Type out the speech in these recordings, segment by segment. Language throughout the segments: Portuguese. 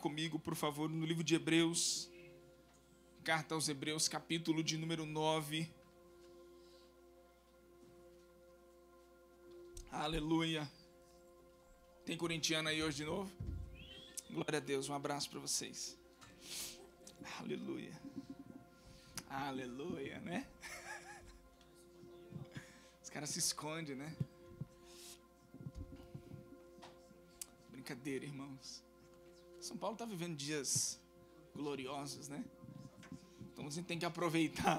comigo, por favor, no livro de Hebreus, carta aos Hebreus, capítulo de número 9. Aleluia. Tem corintiano aí hoje de novo? Glória a Deus, um abraço para vocês. Aleluia. Aleluia, né? Os caras se escondem, né? Brincadeira, irmãos. São Paulo está vivendo dias gloriosos, né? Então a gente tem que aproveitar.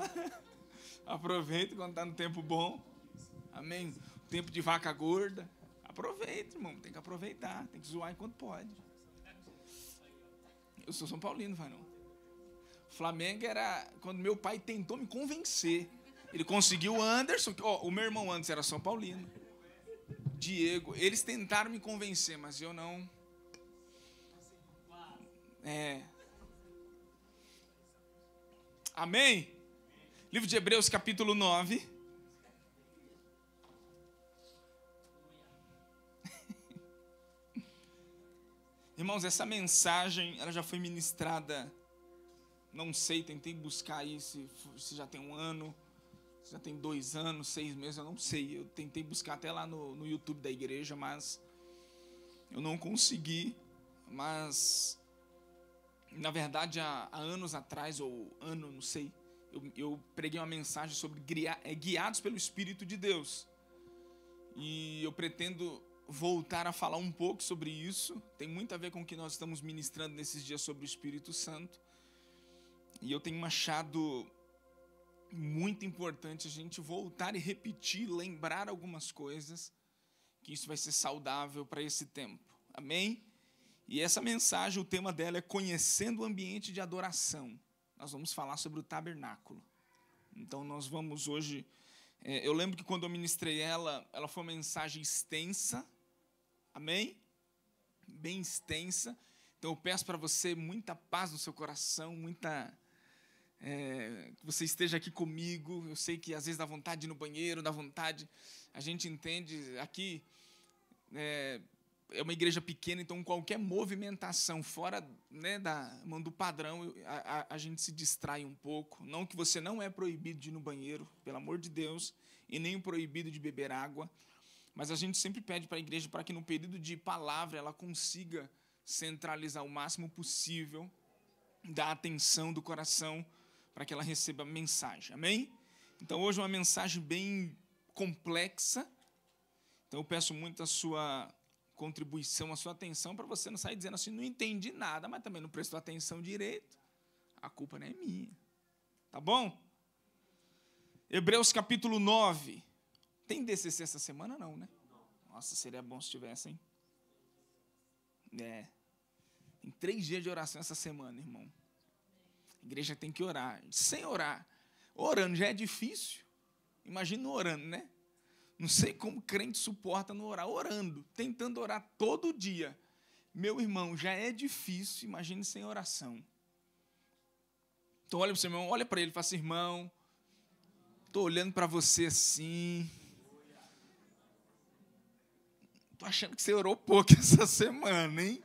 Aproveita quando está no tempo bom. Amém? Tempo de vaca gorda. Aproveita, irmão. Tem que aproveitar. Tem que zoar enquanto pode. Eu sou São Paulino, vai não. Flamengo era quando meu pai tentou me convencer. Ele conseguiu o Anderson. O meu irmão antes era São Paulino. Diego. Eles tentaram me convencer, mas eu não. Amém? Livro de Hebreus, capítulo 9. Irmãos, essa mensagem, ela já foi ministrada, não sei, tentei buscar aí se já tem 1 ano, se já tem 2 anos, 6 meses, eu não sei. Eu tentei buscar até lá no YouTube da igreja, mas eu não consegui. Mas, na verdade, há anos atrás, ou ano, não sei, eu preguei uma mensagem sobre guiados pelo Espírito de Deus. E eu pretendo voltar a falar um pouco sobre isso. Tem muito a ver com o que nós estamos ministrando nesses dias sobre o Espírito Santo. E eu tenho achado muito importante a gente voltar e repetir, lembrar algumas coisas, que isso vai ser saudável para esse tempo. Amém? E essa mensagem, o tema dela é conhecendo o ambiente de adoração. Nós vamos falar sobre o tabernáculo. Então nós vamos hoje... eu lembro que quando eu ministrei ela foi uma mensagem extensa. Amém? Bem extensa. Então eu peço para você muita paz no seu coração, que você esteja aqui comigo. Eu sei que às vezes dá vontade de ir no banheiro, dá vontade. A gente entende, aqui é uma igreja pequena, então qualquer movimentação fora, né, do padrão, a gente se distrai um pouco. Não que você não é proibido de ir no banheiro, pelo amor de Deus, e nem proibido de beber água, mas a gente sempre pede para a igreja para que no período de palavra ela consiga centralizar o máximo possível da atenção do coração para que ela receba a mensagem. Amém? Então hoje é uma mensagem bem complexa, então eu peço muito a sua contribuição, a sua atenção, para você não sair dizendo assim, não entendi nada, mas também não prestou atenção direito. A culpa não é minha. Tá bom? Hebreus capítulo 9. Tem DCC essa semana não, né? Nossa, seria bom se tivesse, hein? Tem 3 dias de oração essa semana, irmão. A igreja tem que orar. Sem orar. Orando já é difícil. Imagina orando, né? Não sei como crente suporta não orar. Orando, tentando orar todo dia. Meu irmão, já é difícil, imagine sem oração. Então olha para o seu irmão, olha para ele e fala assim, irmão, estou olhando para você assim. Estou achando que você orou pouco essa semana, hein?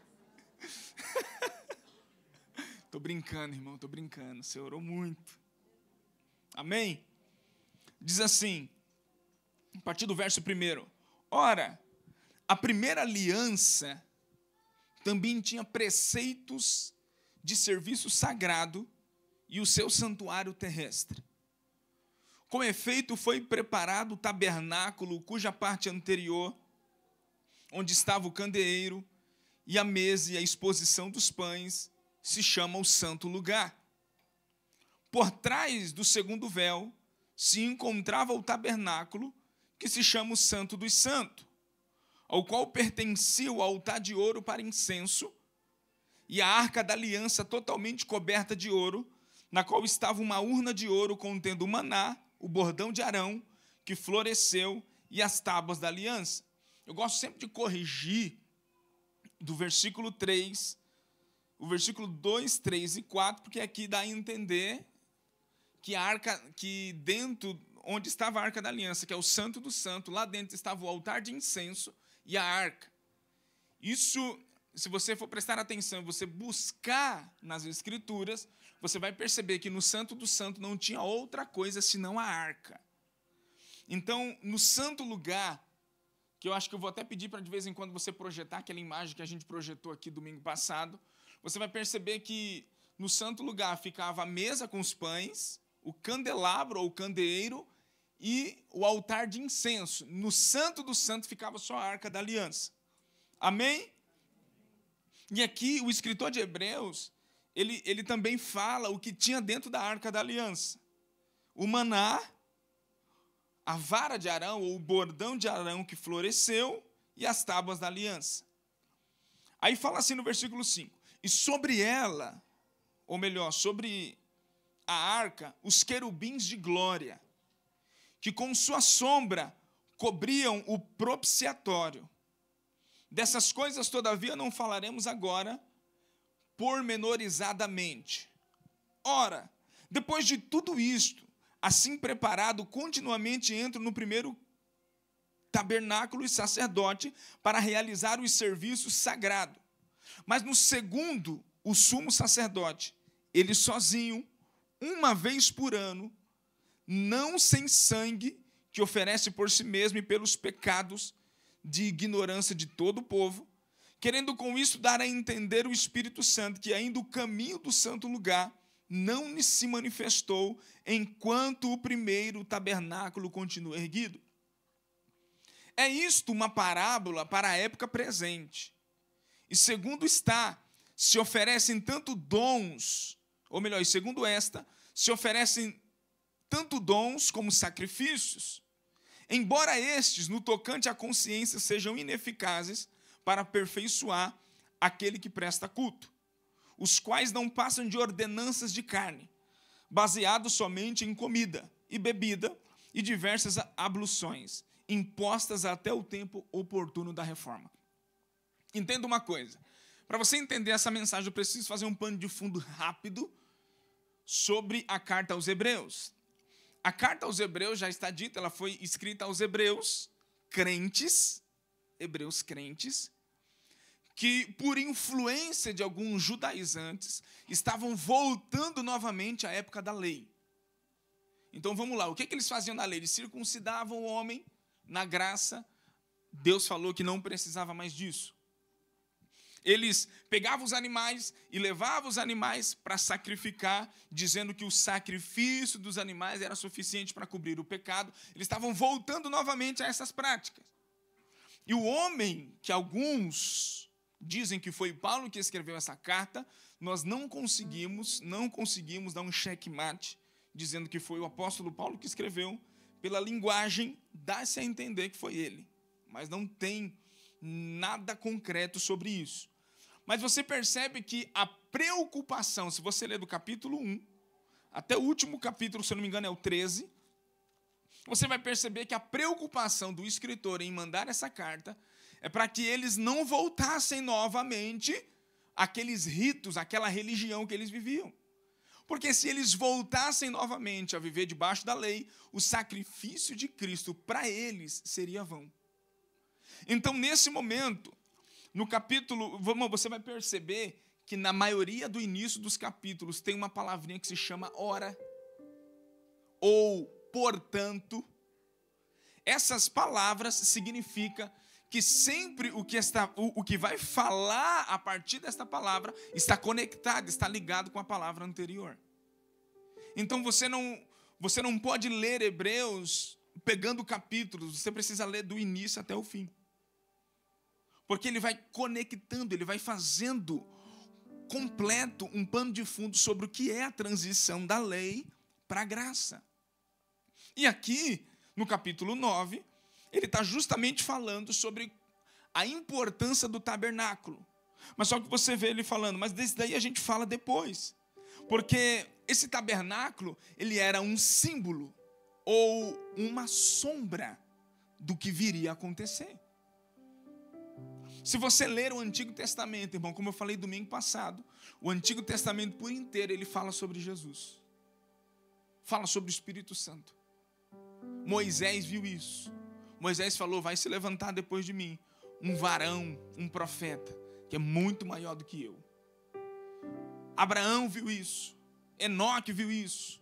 Estou brincando, irmão, estou brincando. Você orou muito. Amém? Diz assim, a partir do verso 1. Ora, a primeira aliança também tinha preceitos de serviço sagrado e o seu santuário terrestre. Com efeito, foi preparado o tabernáculo, cuja parte anterior, onde estava o candeeiro e a mesa e a exposição dos pães, se chama o santo lugar. Por trás do segundo véu se encontrava o tabernáculo, que se chama o Santo dos Santos, ao qual pertencia o altar de ouro para incenso e a arca da aliança totalmente coberta de ouro, na qual estava uma urna de ouro contendo o maná, o bordão de Arão, que floresceu, e as tábuas da aliança. Eu gosto sempre de corrigir do versículo 3, o versículo 2, 3 e 4, porque aqui dá a entender que a arca, que dentro, onde estava a arca da aliança, que é o Santo do Santo, lá dentro estava o altar de incenso e a arca. Isso se você for prestar atenção, você buscar nas Escrituras, você vai perceber que no Santo do Santo não tinha outra coisa senão a arca. Então, no santo lugar, que eu acho que eu vou até pedir para de vez em quando você projetar aquela imagem que a gente projetou aqui domingo passado, você vai perceber que no santo lugar ficava a mesa com os pães, o candelabro ou candeeiro e o altar de incenso. No Santo do Santo ficava só a Arca da Aliança. Amém? E aqui o escritor de Hebreus, ele também fala o que tinha dentro da Arca da Aliança. O maná, a vara de Arão, ou o bordão de Arão que floresceu, e as tábuas da aliança. Aí fala assim no versículo 5, e sobre ela, ou melhor, sobre a arca, os querubins de glória, que com sua sombra cobriam o propiciatório. Dessas coisas, todavia, não falaremos agora pormenorizadamente. Ora, depois de tudo isto, assim preparado, continuamente entro no primeiro tabernáculo e sacerdote para realizar os serviços sagrados. Mas no segundo, o sumo sacerdote, ele sozinho, uma vez por ano, não sem sangue, que oferece por si mesmo e pelos pecados de ignorância de todo o povo, querendo com isso dar a entender o Espírito Santo que ainda o caminho do santo lugar não se manifestou enquanto o primeiro tabernáculo continua erguido. É isto uma parábola para a época presente. E segundo está, se oferecem tanto dons, ou melhor, segundo esta, se oferecem tanto dons como sacrifícios, embora estes, no tocante à consciência, sejam ineficazes para aperfeiçoar aquele que presta culto, os quais não passam de ordenanças de carne, baseados somente em comida e bebida e diversas abluções, impostas até o tempo oportuno da reforma. Entenda uma coisa, para você entender essa mensagem, eu preciso fazer um pano de fundo rápido sobre a carta aos Hebreus. A carta aos Hebreus já está dita, ela foi escrita aos hebreus crentes, que por influência de alguns judaizantes, estavam voltando novamente à época da lei. Então vamos lá, o que eles faziam na lei? Eles circuncidavam o homem na graça, Deus falou que não precisava mais disso. Eles pegavam os animais e levavam os animais para sacrificar, dizendo que o sacrifício dos animais era suficiente para cobrir o pecado. Eles estavam voltando novamente a essas práticas. E o homem, que alguns dizem que foi Paulo que escreveu essa carta, nós não conseguimos dar um checkmate, dizendo que foi o apóstolo Paulo que escreveu. Pela linguagem, dá-se a entender que foi ele. Mas não tem nada concreto sobre isso. Mas você percebe que a preocupação, se você ler do capítulo 1, até o último capítulo, se eu não me engano, é o 13, você vai perceber que a preocupação do escritor em mandar essa carta é para que eles não voltassem novamente àqueles ritos, àquela religião que eles viviam. Porque se eles voltassem novamente a viver debaixo da lei, o sacrifício de Cristo para eles seria vão. Então, nesse momento, no capítulo, você vai perceber que na maioria do início dos capítulos tem uma palavrinha que se chama ora, ou portanto. Essas palavras significam que sempre o que vai falar a partir desta palavra está conectado, está ligado com a palavra anterior. Então você não pode ler Hebreus pegando capítulos, você precisa ler do início até o fim. Porque ele vai conectando, ele vai fazendo completo um pano de fundo sobre o que é a transição da lei para a graça. E aqui, no capítulo 9, ele está justamente falando sobre a importância do tabernáculo. Mas só que você vê ele falando, mas desse daí a gente fala depois. Porque esse tabernáculo, ele era um símbolo ou uma sombra do que viria a acontecer. Se você ler o Antigo Testamento, irmão, como eu falei domingo passado, o Antigo Testamento por inteiro, ele fala sobre Jesus. Fala sobre o Espírito Santo. Moisés viu isso. Moisés falou, vai se levantar depois de mim um varão, um profeta, que é muito maior do que eu. Abraão viu isso, Enoque viu isso,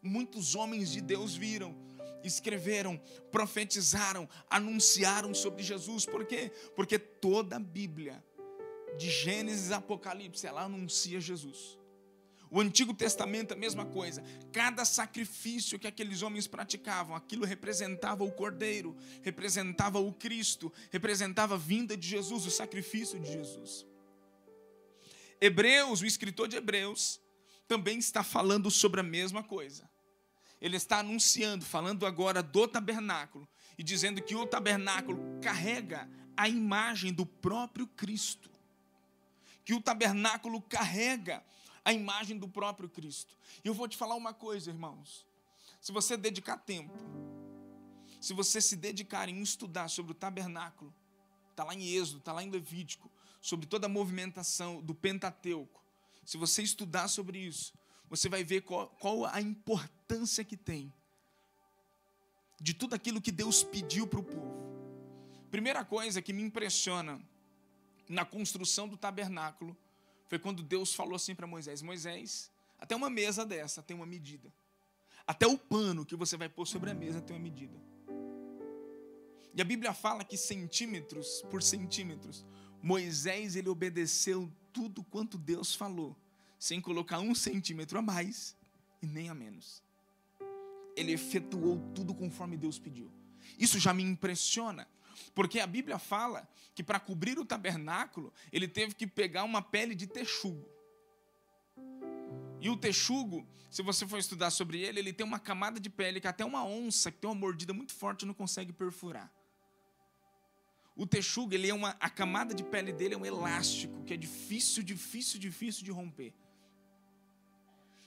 muitos homens de Deus viram, escreveram, profetizaram, anunciaram sobre Jesus. Por quê? Porque toda a Bíblia, de Gênesis a Apocalipse, ela anuncia Jesus. O Antigo Testamento, a mesma coisa. Cada sacrifício que aqueles homens praticavam, aquilo representava o Cordeiro, representava o Cristo, representava a vinda de Jesus, o sacrifício de Jesus. Hebreus, o escritor de Hebreus, também está falando sobre a mesma coisa. Ele está anunciando, falando agora do tabernáculo, e dizendo que o tabernáculo carrega a imagem do próprio Cristo. Que o tabernáculo carrega a imagem do próprio Cristo. E eu vou te falar uma coisa, irmãos. Se você dedicar tempo, se você se dedicar em estudar sobre o tabernáculo, está lá em Êxodo, está lá em Levítico, sobre toda a movimentação do Pentateuco, se você estudar sobre isso, você vai ver qual a importância que tem de tudo aquilo que Deus pediu para o povo. Primeira coisa que me impressiona na construção do tabernáculo foi quando Deus falou assim para Moisés: Moisés, até uma mesa dessa tem uma medida. Até o pano que você vai pôr sobre a mesa tem uma medida. E a Bíblia fala que centímetros por centímetros, Moisés, ele obedeceu tudo quanto Deus falou, sem colocar 1 centímetro a mais e nem a menos. Ele efetuou tudo conforme Deus pediu. Isso já me impressiona, porque a Bíblia fala que para cobrir o tabernáculo, ele teve que pegar uma pele de texugo. E o texugo, se você for estudar sobre ele, ele tem uma camada de pele que até uma onça, que tem uma mordida muito forte, não consegue perfurar. O texugo, a camada de pele dele é um elástico, que é difícil de romper.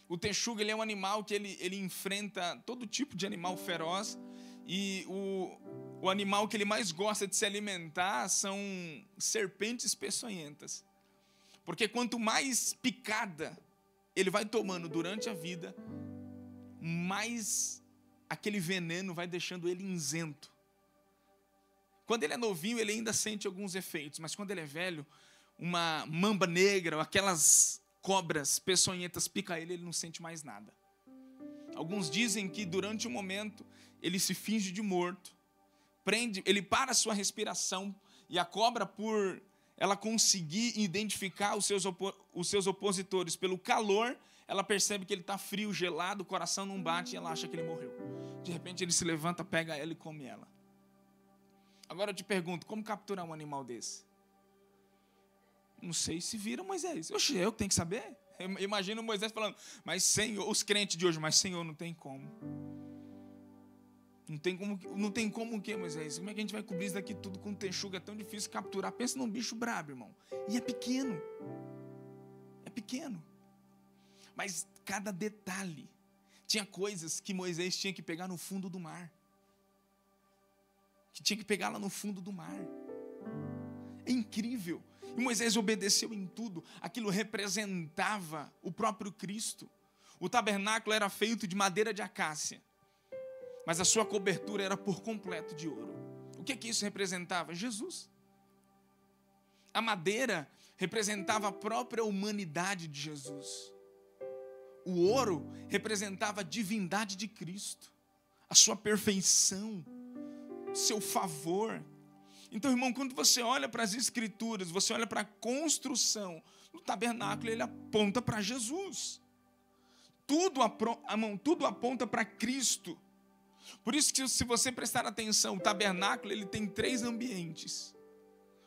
O texugo, ele é um animal que ele enfrenta todo tipo de animal feroz, e o animal que ele mais gosta de se alimentar são serpentes peçonhentas. Porque quanto mais picada ele vai tomando durante a vida, mais aquele veneno vai deixando ele isento. Quando ele é novinho, ele ainda sente alguns efeitos, mas quando ele é velho, uma mamba negra, aquelas cobras peçonhentas pica ele não sente mais nada. Alguns dizem que durante um momento ele se finge de morto, ele para a sua respiração, e a cobra, por ela conseguir identificar os seus opositores pelo calor, ela percebe que ele está frio, gelado, o coração não bate e ela acha que ele morreu. De repente ele se levanta, pega ela e come ela. Agora eu te pergunto, como capturar um animal desse? Não sei, se vira Moisés. Oxe, eu que tenho que saber? Imagina o Moisés falando, mas Senhor, os crentes de hoje, mas Senhor, não tem como. Não tem como o quê, Moisés? Como é que a gente vai cobrir isso daqui tudo com texugo? É tão difícil capturar. Pensa num bicho brabo, irmão. E é pequeno. É pequeno. Mas cada detalhe. Tinha coisas que Moisés tinha que pegar no fundo do mar. Que tinha que pegar lá no fundo do mar. É incrível. E Moisés obedeceu em tudo. Aquilo representava o próprio Cristo. O tabernáculo era feito de madeira de acácia, mas a sua cobertura era por completo de ouro. O que isso representava? Jesus. A madeira representava a própria humanidade de Jesus. O ouro representava a divindade de Cristo, a sua perfeição, seu favor. Então, irmão, quando você olha para as Escrituras, você olha para a construção do tabernáculo, ele aponta para Jesus. Tudo aponta para Cristo. Por isso que, se você prestar atenção, o tabernáculo ele tem 3 ambientes.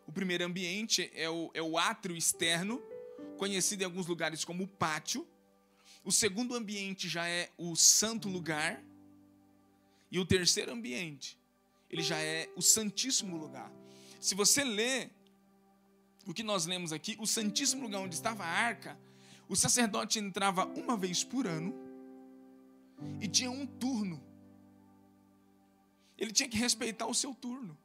O primeiro ambiente é o átrio externo, conhecido em alguns lugares como o pátio. O segundo ambiente já é o santo lugar. E o terceiro ambiente, ele já é o santíssimo lugar. Se você ler o que nós lemos aqui, o santíssimo lugar onde estava a arca, o sacerdote entrava uma vez por ano e tinha um turno. Ele tinha que respeitar o seu turno.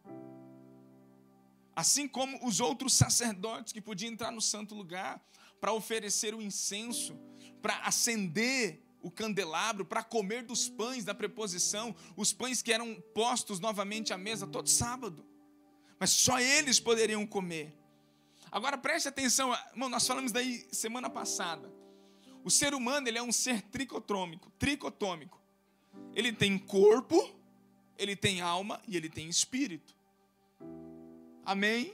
Assim como os outros sacerdotes que podiam entrar no santo lugar para oferecer o incenso, para acender o candelabro, para comer dos pães da preposição, os pães que eram postos novamente à mesa todo sábado. Mas só eles poderiam comer. Agora preste atenção, irmão, nós falamos daí semana passada. O ser humano, ele é um ser tricotômico. Ele tem corpo, ele tem alma e ele tem espírito. Amém?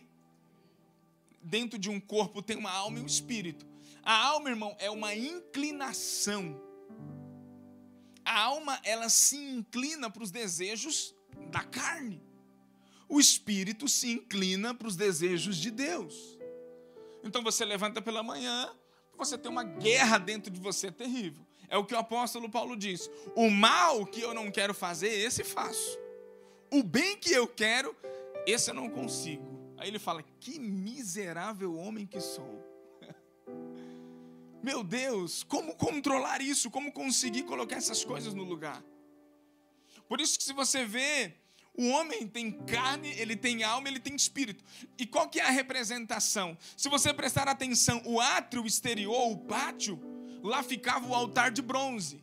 Dentro de um corpo tem uma alma e um espírito. A alma, irmão, é uma inclinação. A alma, ela se inclina para os desejos da carne. O espírito se inclina para os desejos de Deus. Então você levanta pela manhã, você tem uma guerra dentro de você terrível. É o que o apóstolo Paulo diz: o mal que eu não quero fazer, esse faço. O bem que eu quero, esse eu não consigo. Aí ele fala: que miserável homem que sou. Meu Deus, como controlar isso? Como conseguir colocar essas coisas no lugar? Por isso que se você vê, o homem tem carne, ele tem alma, ele tem espírito. E qual que é a representação? Se você prestar atenção, o átrio exterior, o pátio, lá ficava o altar de bronze.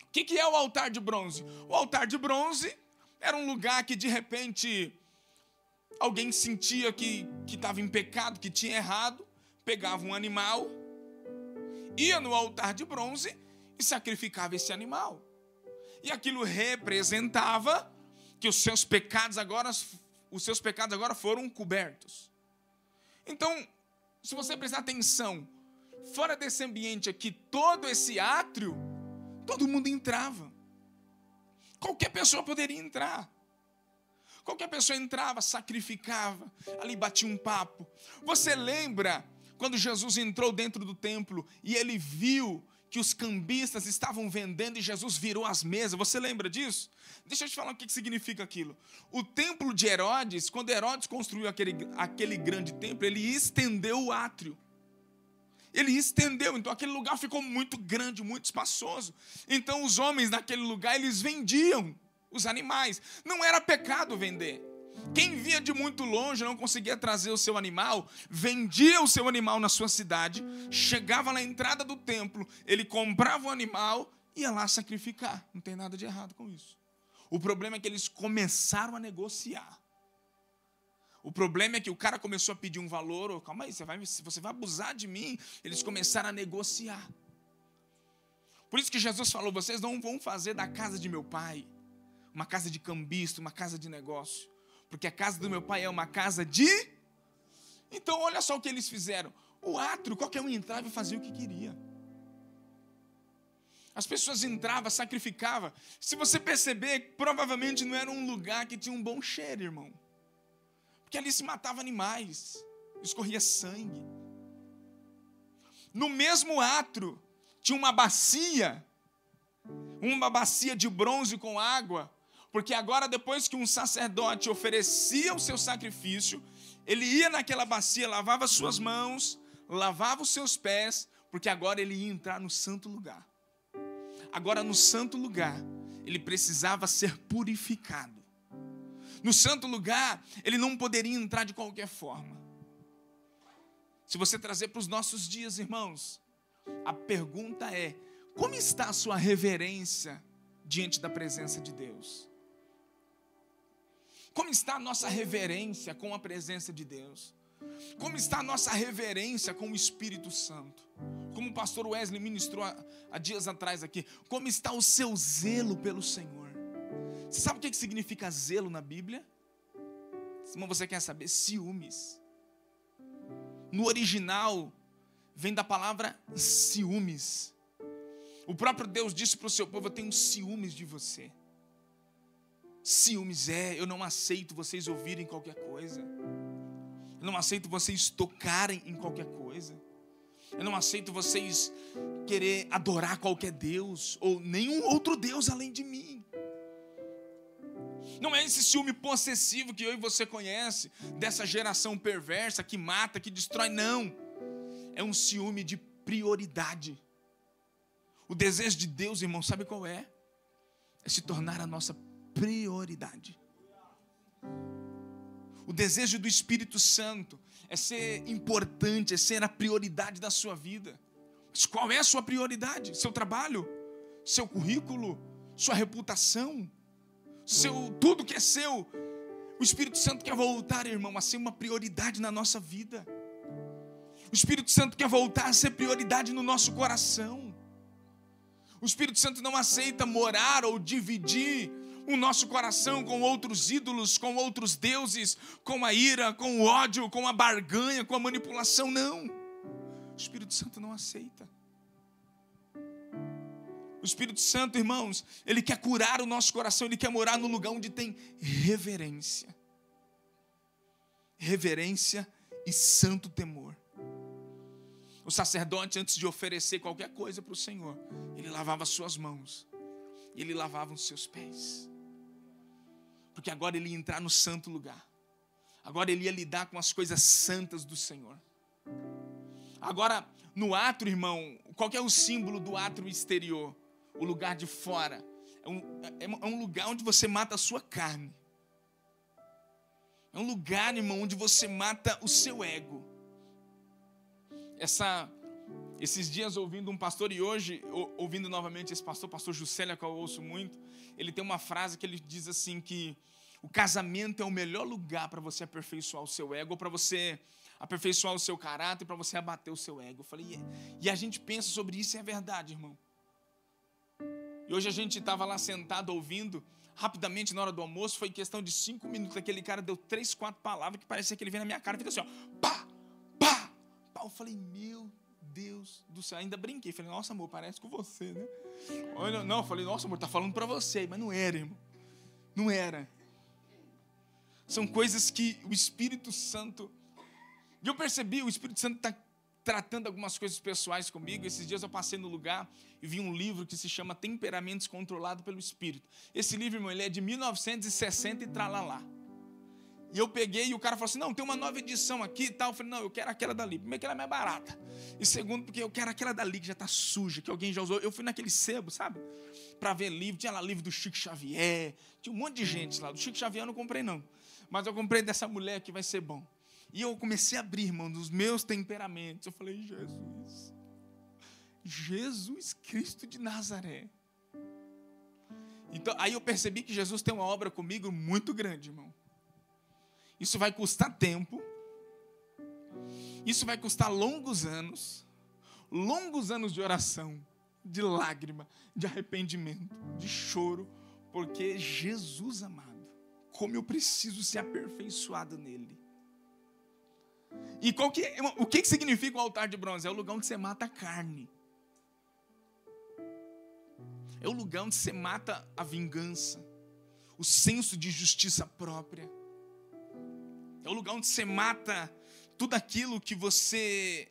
O que é o altar de bronze? O altar de bronze era um lugar que de repente alguém sentia que estava em pecado, que tinha errado, pegava um animal, ia no altar de bronze e sacrificava esse animal. E aquilo representava que os seus pecados agora foram cobertos. Então, se você prestar atenção, fora desse ambiente aqui, todo esse átrio, todo mundo entrava. Qualquer pessoa poderia entrar. Qualquer pessoa entrava, sacrificava, ali batia um papo. Você lembra quando Jesus entrou dentro do templo e ele viu que os cambistas estavam vendendo e Jesus virou as mesas? Você lembra disso? Deixa eu te falar o que significa aquilo. O templo de Herodes, quando Herodes construiu aquele grande templo, ele estendeu o átrio. Ele estendeu, então aquele lugar ficou muito grande, muito espaçoso. Então os homens naquele lugar, eles vendiam os animais. Não era pecado vender. Quem vinha de muito longe, não conseguia trazer o seu animal, vendia o seu animal na sua cidade, chegava na entrada do templo, ele comprava o animal e ia lá sacrificar. Não tem nada de errado com isso. O problema é que eles começaram a negociar. O problema é que o cara começou a pedir um valor. Calma aí, você vai abusar de mim. Eles começaram a negociar. Por isso que Jesus falou: vocês não vão fazer da casa de meu pai uma casa de cambista, uma casa de negócio. Porque a casa do meu pai é uma casa de... Então olha só o que eles fizeram. O átrio, qualquer um entrava e fazia o que queria. As pessoas entravam, sacrificavam. Se você perceber, provavelmente não era um lugar que tinha um bom cheiro, irmão. Porque ali se matava animais, escorria sangue. No mesmo átrio tinha uma bacia de bronze com água, porque agora, depois que um sacerdote oferecia o seu sacrifício, ele ia naquela bacia, lavava suas mãos, lavava os seus pés, porque agora ele ia entrar no santo lugar. Agora, no santo lugar, ele precisava ser purificado. No santo lugar, ele não poderia entrar de qualquer forma. Se você trazer para os nossos dias, irmãos, a pergunta é: como está a sua reverência diante da presença de Deus? Como está a nossa reverência com a presença de Deus? Como está a nossa reverência com o Espírito Santo? Como o pastor Wesley ministrou há dias atrás aqui, como está o seu zelo pelo Senhor? Você sabe o que significa zelo na Bíblia? Se você quer saber, ciúmes. No original, vem da palavra ciúmes. O próprio Deus disse para o seu povo: eu tenho ciúmes de você. Ciúmes eu não aceito vocês ouvirem qualquer coisa. Eu não aceito vocês tocarem em qualquer coisa. Eu não aceito vocês querer adorar qualquer Deus ou nenhum outro Deus além de mim. Não é esse ciúme possessivo que eu e você conhece, dessa geração perversa que mata, que destrói, não. É um ciúme de prioridade. O desejo de Deus, irmão, sabe qual é? É se tornar a nossa prioridade. O desejo do Espírito Santo é ser importante, é ser a prioridade da sua vida. Mas qual é a sua prioridade? Seu trabalho? Seu currículo? Sua reputação? Tudo que é seu? O Espírito Santo quer voltar, irmão, a ser uma prioridade na nossa vida. O Espírito Santo quer voltar a ser prioridade no nosso coração. O Espírito Santo não aceita morar ou dividir o nosso coração com outros ídolos, com outros deuses, com a ira, com o ódio, com a barganha, com a manipulação, não. O Espírito Santo não aceita. O Espírito Santo, irmãos, ele quer curar o nosso coração, ele quer morar no lugar onde tem reverência. Reverência e santo temor. O sacerdote, antes de oferecer qualquer coisa para o Senhor, ele lavava as suas mãos, e ele lavava os seus pés. Porque agora ele ia entrar no santo lugar. Agora ele ia lidar com as coisas santas do Senhor. Agora, no átrio, irmão, qual que é o símbolo do átrio exterior? O lugar de fora. É um lugar onde você mata a sua carne. É um lugar, irmão, onde você mata o seu ego. Esses dias ouvindo um pastor, e hoje ouvindo novamente esse pastor Juscelia, que eu ouço muito, ele tem uma frase que ele diz assim, que o casamento é o melhor lugar para você aperfeiçoar o seu ego, ou para você aperfeiçoar o seu caráter, para você abater o seu ego. Eu falei, e a gente pensa sobre isso, e é verdade, irmão. E hoje a gente estava lá sentado ouvindo, rapidamente na hora do almoço, foi questão de 5 minutos, aquele cara deu 3, 4 palavras, que parecia que ele veio na minha cara, e fez assim, ó, pá, pá, pá. Eu falei, meu Deus do céu, ainda brinquei, falei, nossa amor, parece com você, né? Não, eu falei, nossa amor, tá falando para você, mas não era, irmão, não era. São coisas que o Espírito Santo, e eu percebi, o Espírito Santo está tratando algumas coisas pessoais comigo. Esses dias eu passei no lugar e vi um livro que se chama Temperamentos Controlados pelo Espírito. Esse livro, irmão, ele é de 1960 e tralalá. E eu peguei e o cara falou assim, não, tem uma nova edição aqui e tal. Eu falei, não, eu quero aquela dali. Primeiro que ela é mais barata. E segundo, porque eu quero aquela dali que já está suja, que alguém já usou. Eu fui naquele sebo, sabe? Para ver livro. Tinha lá livro do Chico Xavier. Tinha um monte de gente lá. Do Chico Xavier eu não comprei, não. Mas eu comprei dessa mulher que vai ser bom. E eu comecei a abrir, irmão, dos meus temperamentos. Eu falei, Jesus Cristo de Nazaré. Então, aí eu percebi que Jesus tem uma obra comigo muito grande, irmão. Isso vai custar tempo. Isso vai custar longos anos de oração, de lágrima, de arrependimento, de choro, porque Jesus amado, como eu preciso ser aperfeiçoado nele. E o que significa o altar de bronze? É o lugar onde você mata a carne. É o lugar onde você mata a vingança, o senso de justiça própria. É o lugar onde você mata tudo aquilo que você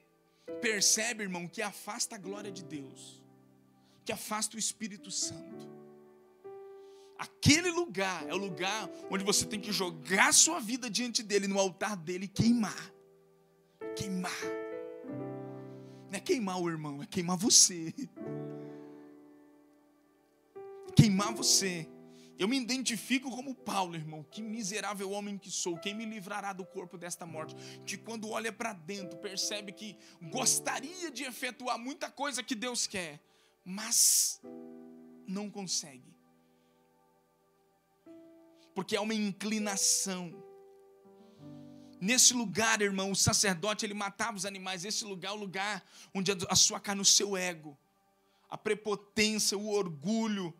percebe, irmão, que afasta a glória de Deus, que afasta o Espírito Santo. Aquele lugar é o lugar onde você tem que jogar a sua vida diante dele, no altar dele, e queimar. Queimar. Não é queimar o irmão, é queimar você. Queimar você. Eu me identifico como Paulo, irmão. Que miserável homem que sou. Quem me livrará do corpo desta morte? Que quando olha para dentro, percebe que gostaria de efetuar muita coisa que Deus quer, mas não consegue. Porque é uma inclinação. Nesse lugar, irmão, o sacerdote, ele matava os animais. Esse lugar é o lugar onde a sua carne, o seu ego, a prepotência, o orgulho,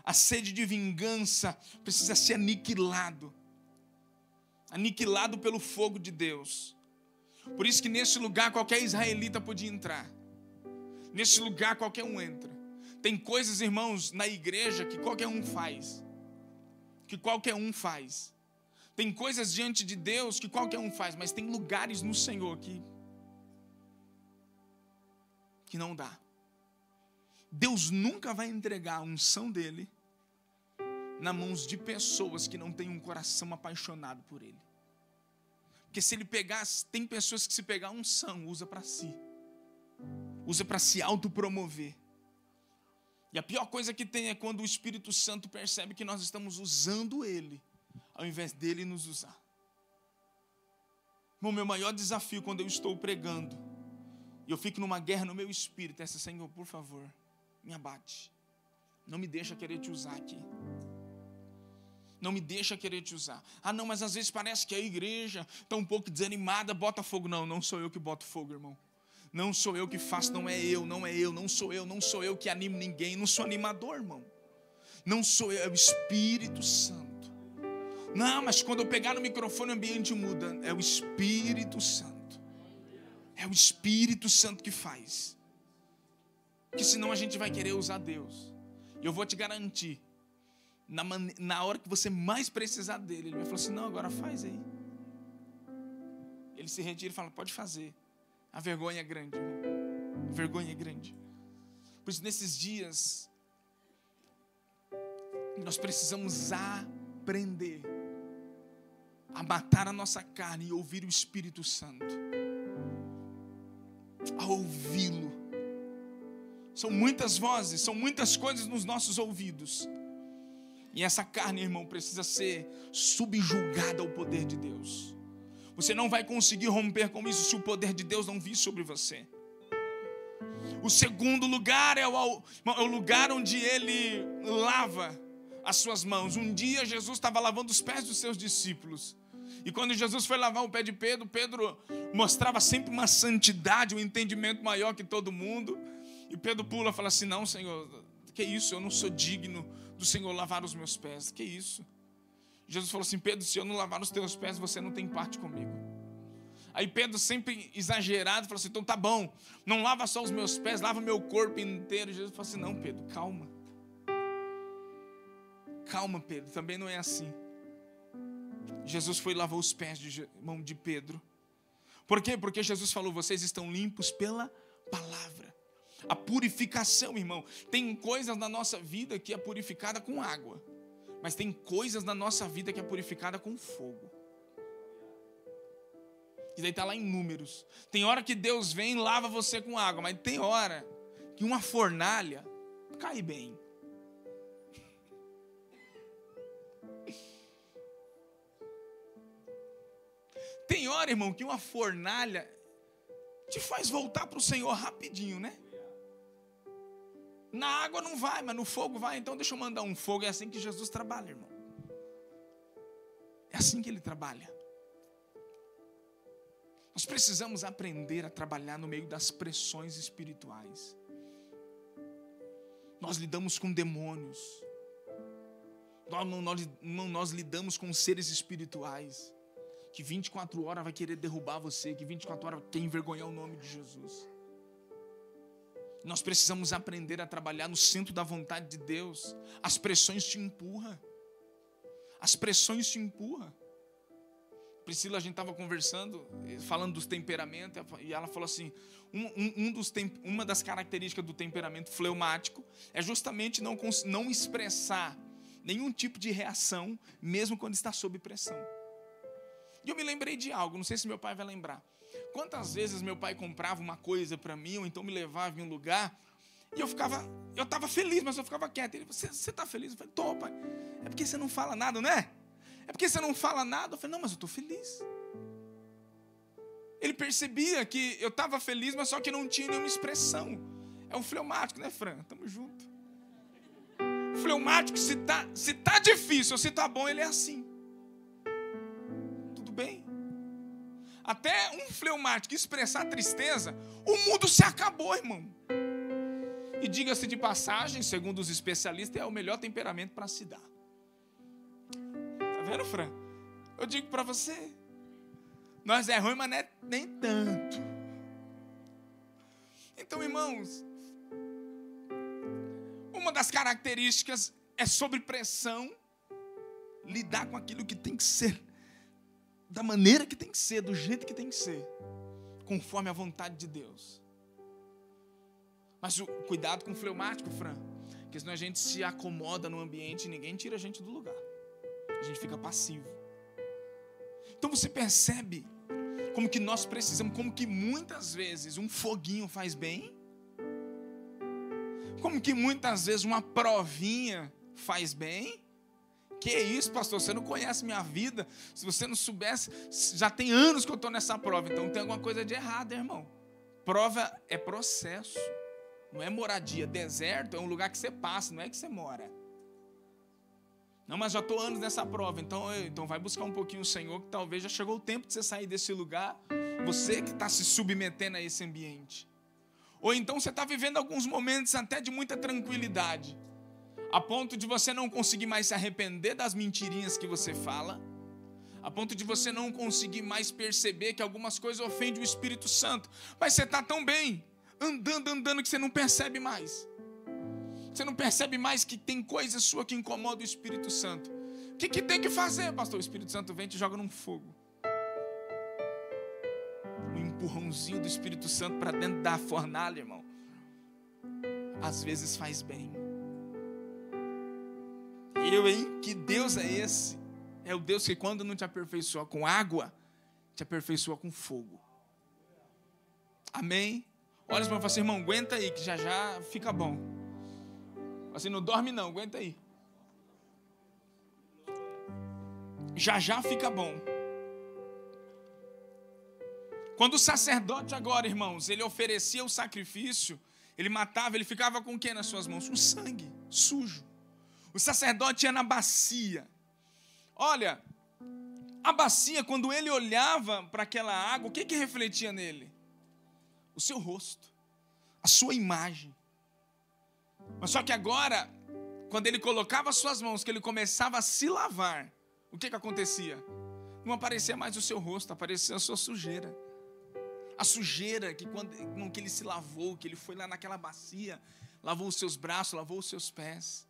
a sede de vingança precisa ser aniquilado. Aniquilado pelo fogo de Deus. Por isso que nesse lugar qualquer israelita podia entrar. Nesse lugar qualquer um entra. Tem coisas, irmãos, na igreja que qualquer um faz. Que qualquer um faz. Tem coisas diante de Deus que qualquer um faz. Mas tem lugares no Senhor que não dá. Deus nunca vai entregar a unção dele nas mãos de pessoas que não têm um coração apaixonado por ele. Porque se ele pegar, tem pessoas que se pegar a unção, usa para si. Usa para se autopromover. E a pior coisa que tem é quando o Espírito Santo percebe que nós estamos usando ele, ao invés dele nos usar. Irmão, meu maior desafio quando eu estou pregando, e eu fico numa guerra no meu espírito, é: Senhor, por favor, me abate. Não me deixa querer te usar aqui. Não me deixa querer te usar. Ah, não, mas às vezes parece que a igreja está um pouco desanimada, bota fogo. Não, não sou eu que boto fogo, irmão. Não sou eu que faço, não sou eu que animo ninguém. Não sou animador, irmão. Não sou eu, é o Espírito Santo. Não, mas quando eu pegar no microfone o ambiente muda. É o Espírito Santo. É o Espírito Santo que faz. Porque senão a gente vai querer usar Deus. E eu vou te garantir, na hora que você mais precisar dele, ele vai falar assim, não, agora faz aí. Ele se retira e fala, pode fazer. A vergonha é grande, irmão. A vergonha é grande. Por isso, nesses dias, nós precisamos aprender a matar a nossa carne e ouvir o Espírito Santo. A ouvi-lo. São muitas vozes, são muitas coisas nos nossos ouvidos. E essa carne, irmão, precisa ser subjugada ao poder de Deus. Você não vai conseguir romper com isso se o poder de Deus não vir sobre você. O segundo lugar é o lugar onde ele lava as suas mãos. Um dia Jesus estava lavando os pés dos seus discípulos. E quando Jesus foi lavar o pé de Pedro, Pedro mostrava sempre uma santidade, um entendimento maior que todo mundo. E Pedro pula e fala assim, não, Senhor, que isso? Eu não sou digno do Senhor lavar os meus pés. Que isso? Jesus falou assim, Pedro, se eu não lavar os teus pés, você não tem parte comigo. Aí Pedro, sempre exagerado, falou assim, então tá bom, não lava só os meus pés, lava meu corpo inteiro. Jesus falou assim, não, Pedro, calma. Calma, Pedro, também não é assim. Jesus foi e lavou os pés de mão de Pedro. Por quê? Porque Jesus falou, vocês estão limpos pela palavra. A purificação, irmão. Tem coisas na nossa vida que é purificada com água. Mas tem coisas na nossa vida que é purificada com fogo. E daí está lá em Números. Tem hora que Deus vem e lava você com água. Mas tem hora que uma fornalha cai bem. Tem hora, irmão, que uma fornalha te faz voltar para o Senhor rapidinho, né? Na água não vai, mas no fogo vai. Então deixa eu mandar um fogo. É assim que Jesus trabalha, irmão. É assim que Ele trabalha. Nós precisamos aprender a trabalhar no meio das pressões espirituais. Nós lidamos com demônios. Nós lidamos com seres espirituais. Que 24 horas vai querer derrubar você. Que 24 horas quer envergonhar o nome de Jesus. Nós precisamos aprender a trabalhar no centro da vontade de Deus. As pressões te empurram. As pressões te empurram. Priscila, a gente estava conversando, falando dos temperamentos, e ela falou assim, uma das características do temperamento fleumático é justamente não expressar nenhum tipo de reação, mesmo quando está sob pressão. E eu me lembrei de algo, não sei se meu pai vai lembrar. Quantas vezes meu pai comprava uma coisa para mim, ou então me levava em um lugar, e eu estava feliz, mas eu ficava quieto. Ele falou, você está feliz? Eu falei, tô, pai. É porque você não fala nada, né? É porque você não fala nada. Eu falei, não, mas eu estou feliz. Ele percebia que eu estava feliz, mas só que não tinha nenhuma expressão. É um fleumático, né, Fran? Tamo junto. O fleumático, se tá difícil ou se tá bom, ele é assim. Tudo bem? Até um fleumático expressar tristeza, o mundo se acabou, irmão. E diga-se de passagem, segundo os especialistas, é o melhor temperamento para se dar. Tá vendo, Fran? Eu digo para você, nós é ruim, mas não é nem tanto. Então, irmãos, uma das características é sobre pressão, lidar com aquilo que tem que ser, da maneira que tem que ser, do jeito que tem que ser, conforme a vontade de Deus. Mas cuidado com o fleumático, Fran, porque senão a gente se acomoda no ambiente e ninguém tira a gente do lugar. A gente fica passivo. Então você percebe como que nós precisamos, como que muitas vezes um foguinho faz bem, como que muitas vezes uma provinha faz bem. Que isso, pastor, você não conhece minha vida. Se você não soubesse, já tem anos que eu estou nessa prova, então tem alguma coisa de errado, irmão. Prova é processo, não é moradia. Deserto é um lugar que você passa, não é que você mora. Não, mas já estou anos nessa prova, então vai buscar um pouquinho o Senhor, que talvez já chegou o tempo de você sair desse lugar, você que está se submetendo a esse ambiente. Ou então você está vivendo alguns momentos até de muita tranquilidade, a ponto de você não conseguir mais se arrepender das mentirinhas que você fala, a ponto de você não conseguir mais perceber que algumas coisas ofendem o Espírito Santo, mas você está tão bem, andando que você não percebe mais. Você não percebe mais que tem coisa sua que incomoda o Espírito Santo. O que tem que fazer, pastor? O Espírito Santo vem e te joga num fogo. Um empurrãozinho do Espírito Santo para dentro da fornalha, irmão. Às vezes faz bem. Que Deus é esse? É o Deus que quando não te aperfeiçoa com água, te aperfeiçoa com fogo. Amém? Olha para você, irmão, aguenta aí que já fica bom. Assim, não dorme não, aguenta aí. Já fica bom. Quando o sacerdote agora, irmãos, ele oferecia o sacrifício, ele matava, ele ficava com o que nas suas mãos? O sangue sujo. O sacerdote ia na bacia. Olha, a bacia, quando ele olhava para aquela água, o que refletia nele? O seu rosto, a sua imagem. Mas só que agora, quando ele colocava as suas mãos, que ele começava a se lavar, o que acontecia? Não aparecia mais o seu rosto, aparecia a sua sujeira. A sujeira que quando que ele se lavou, que ele foi lá naquela bacia, lavou os seus braços, lavou os seus pés.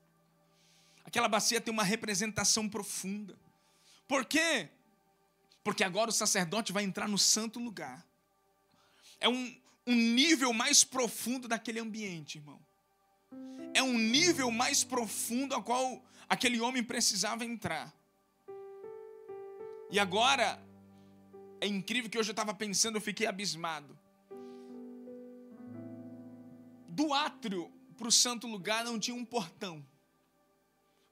Aquela bacia tem uma representação profunda. Por quê? Porque agora o sacerdote vai entrar no santo lugar. É um nível mais profundo daquele ambiente, irmão. É um nível mais profundo ao qual aquele homem precisava entrar. E agora, é incrível que hoje eu estava pensando, eu fiquei abismado. Do átrio para o santo lugar não tinha um portão.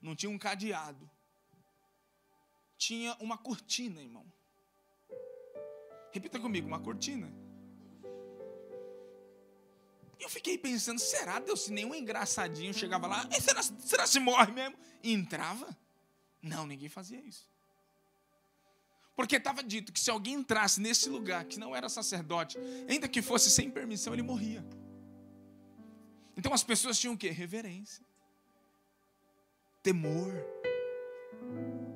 Não tinha um cadeado. Tinha uma cortina, irmão. Repita comigo, uma cortina. Eu fiquei pensando, será, Deus, se nenhum engraçadinho chegava lá, será se morre mesmo? E entrava? Não, ninguém fazia isso. Porque estava dito que se alguém entrasse nesse lugar, que não era sacerdote, ainda que fosse sem permissão, ele morria. Então as pessoas tinham o quê? Reverência. Temor.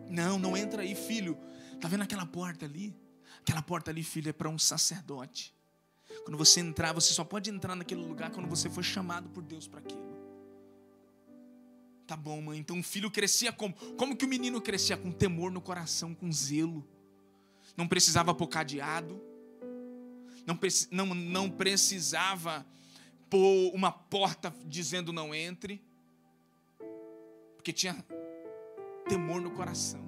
Não entra aí, filho. Está vendo aquela porta ali? Aquela porta ali, filho, é para um sacerdote. Quando você entrar, você só pode entrar naquele lugar quando você for chamado por Deus para aquilo. Tá bom, mãe. Então o filho crescia como? Como que o menino crescia? Com temor no coração, com zelo. Não precisava pôr cadeado. Não precisava pôr uma porta dizendo não entre. Porque tinha temor no coração.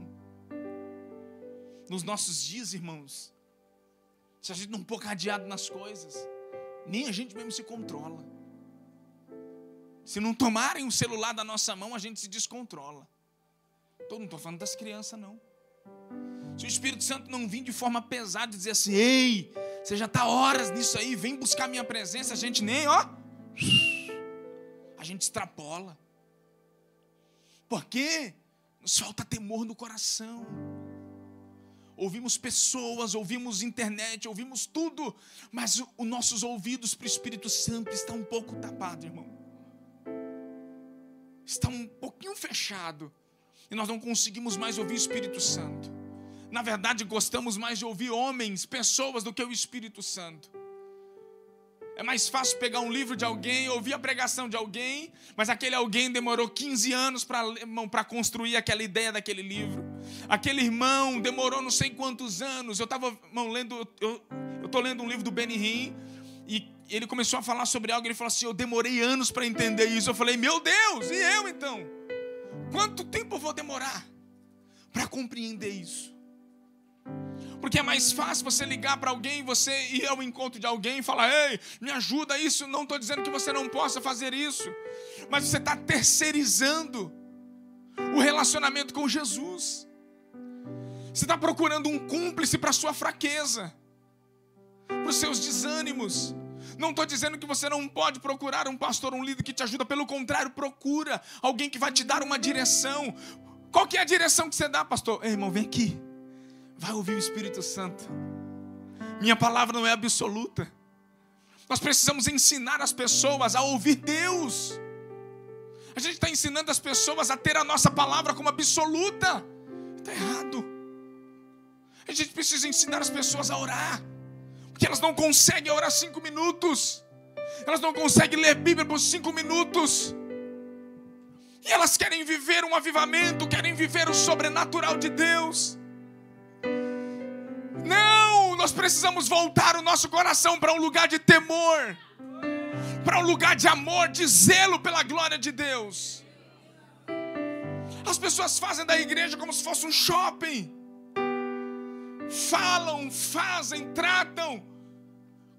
Nos nossos dias, irmãos, se a gente não pôr cadeado nas coisas, nem a gente mesmo se controla. Se não tomarem o celular da nossa mão, a gente se descontrola. Não estou falando das crianças, não. Se o Espírito Santo não vir de forma pesada e dizer assim, ei, você já está horas nisso aí, vem buscar minha presença, a gente nem, a gente extrapola. Por quê? Nos falta temor no coração. Ouvimos pessoas, ouvimos internet, ouvimos tudo, mas os nossos ouvidos para o Espírito Santo estão um pouco tapados, irmão. Está um pouquinho fechado. E nós não conseguimos mais ouvir o Espírito Santo. Na verdade, gostamos mais de ouvir homens, pessoas, do que o Espírito Santo. É mais fácil pegar um livro de alguém, ouvir a pregação de alguém, mas aquele alguém demorou 15 anos para construir aquela ideia daquele livro. Aquele irmão demorou não sei quantos anos. Eu estou lendo um livro do Benny Hinn, e ele começou a falar sobre algo, ele falou assim, eu demorei anos para entender isso. Eu falei, meu Deus, e eu então? Quanto tempo eu vou demorar para compreender isso? Porque é mais fácil você ligar para alguém, você ir ao encontro de alguém e falar, ei, me ajuda isso. Não estou dizendo que você não possa fazer isso, mas você está terceirizando o relacionamento com Jesus. Você está procurando um cúmplice para a sua fraqueza, para os seus desânimos. Não estou dizendo que você não pode procurar um pastor, um líder que te ajuda. Pelo contrário, procura alguém que vai te dar uma direção. Qual que é a direção que você dá, pastor? Ei, irmão, vem aqui. Vai ouvir o Espírito Santo. Minha palavra não é absoluta. Nós precisamos ensinar as pessoas a ouvir Deus. A gente está ensinando as pessoas a ter a nossa palavra como absoluta. Está errado. A gente precisa ensinar as pessoas a orar. Porque elas não conseguem orar 5 minutos. Elas não conseguem ler Bíblia por 5 minutos. E elas querem viver um avivamento, querem viver o sobrenatural de Deus. Não, nós precisamos voltar o nosso coração para um lugar de temor, para um lugar de amor, de zelo pela glória de Deus. As pessoas fazem da igreja como se fosse um shopping. Falam, fazem, tratam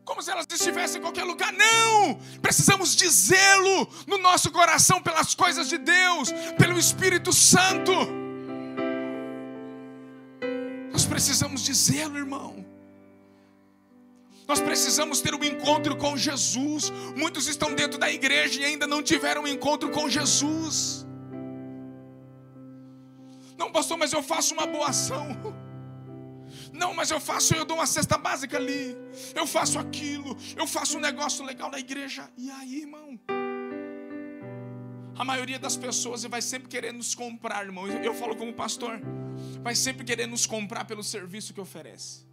como se elas estivessem em qualquer lugar. Não! Precisamos de zelo no nosso coração pelas coisas de Deus, pelo Espírito Santo. Nós precisamos de zelo, irmão. Nós precisamos ter um encontro com Jesus. Muitos estão dentro da igreja e ainda não tiveram um encontro com Jesus. Não, pastor, mas eu faço uma boa ação. Não, mas eu dou uma cesta básica ali. Eu faço aquilo. Eu faço um negócio legal na igreja. E aí, irmão? A maioria das pessoas vai sempre querer nos comprar, irmão. Eu falo como pastor. Vai sempre querer nos comprar pelo serviço que oferece.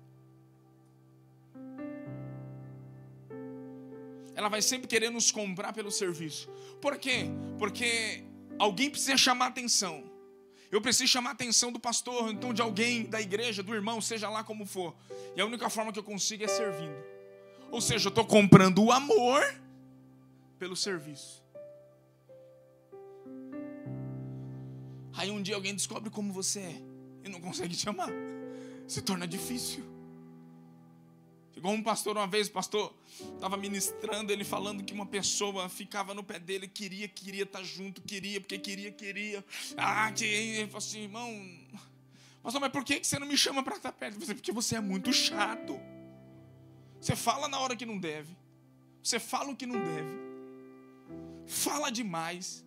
Ela vai sempre querer nos comprar pelo serviço. Por quê? Porque alguém precisa chamar atenção. Eu preciso chamar a atenção do pastor, então de alguém, da igreja, do irmão, seja lá como for. E a única forma que eu consigo é servindo. Ou seja, eu estou comprando o amor pelo serviço. Aí um dia alguém descobre como você é e não consegue te amar. Se torna difícil. Igual um pastor uma vez, o pastor estava ministrando, ele falando que uma pessoa ficava no pé dele, queria estar junto, porque queria. Ele falou assim, irmão, pastor, mas por que você não me chama para estar perto? Eu falei, porque você é muito chato. Você fala na hora que não deve. Você fala o que não deve. Fala demais.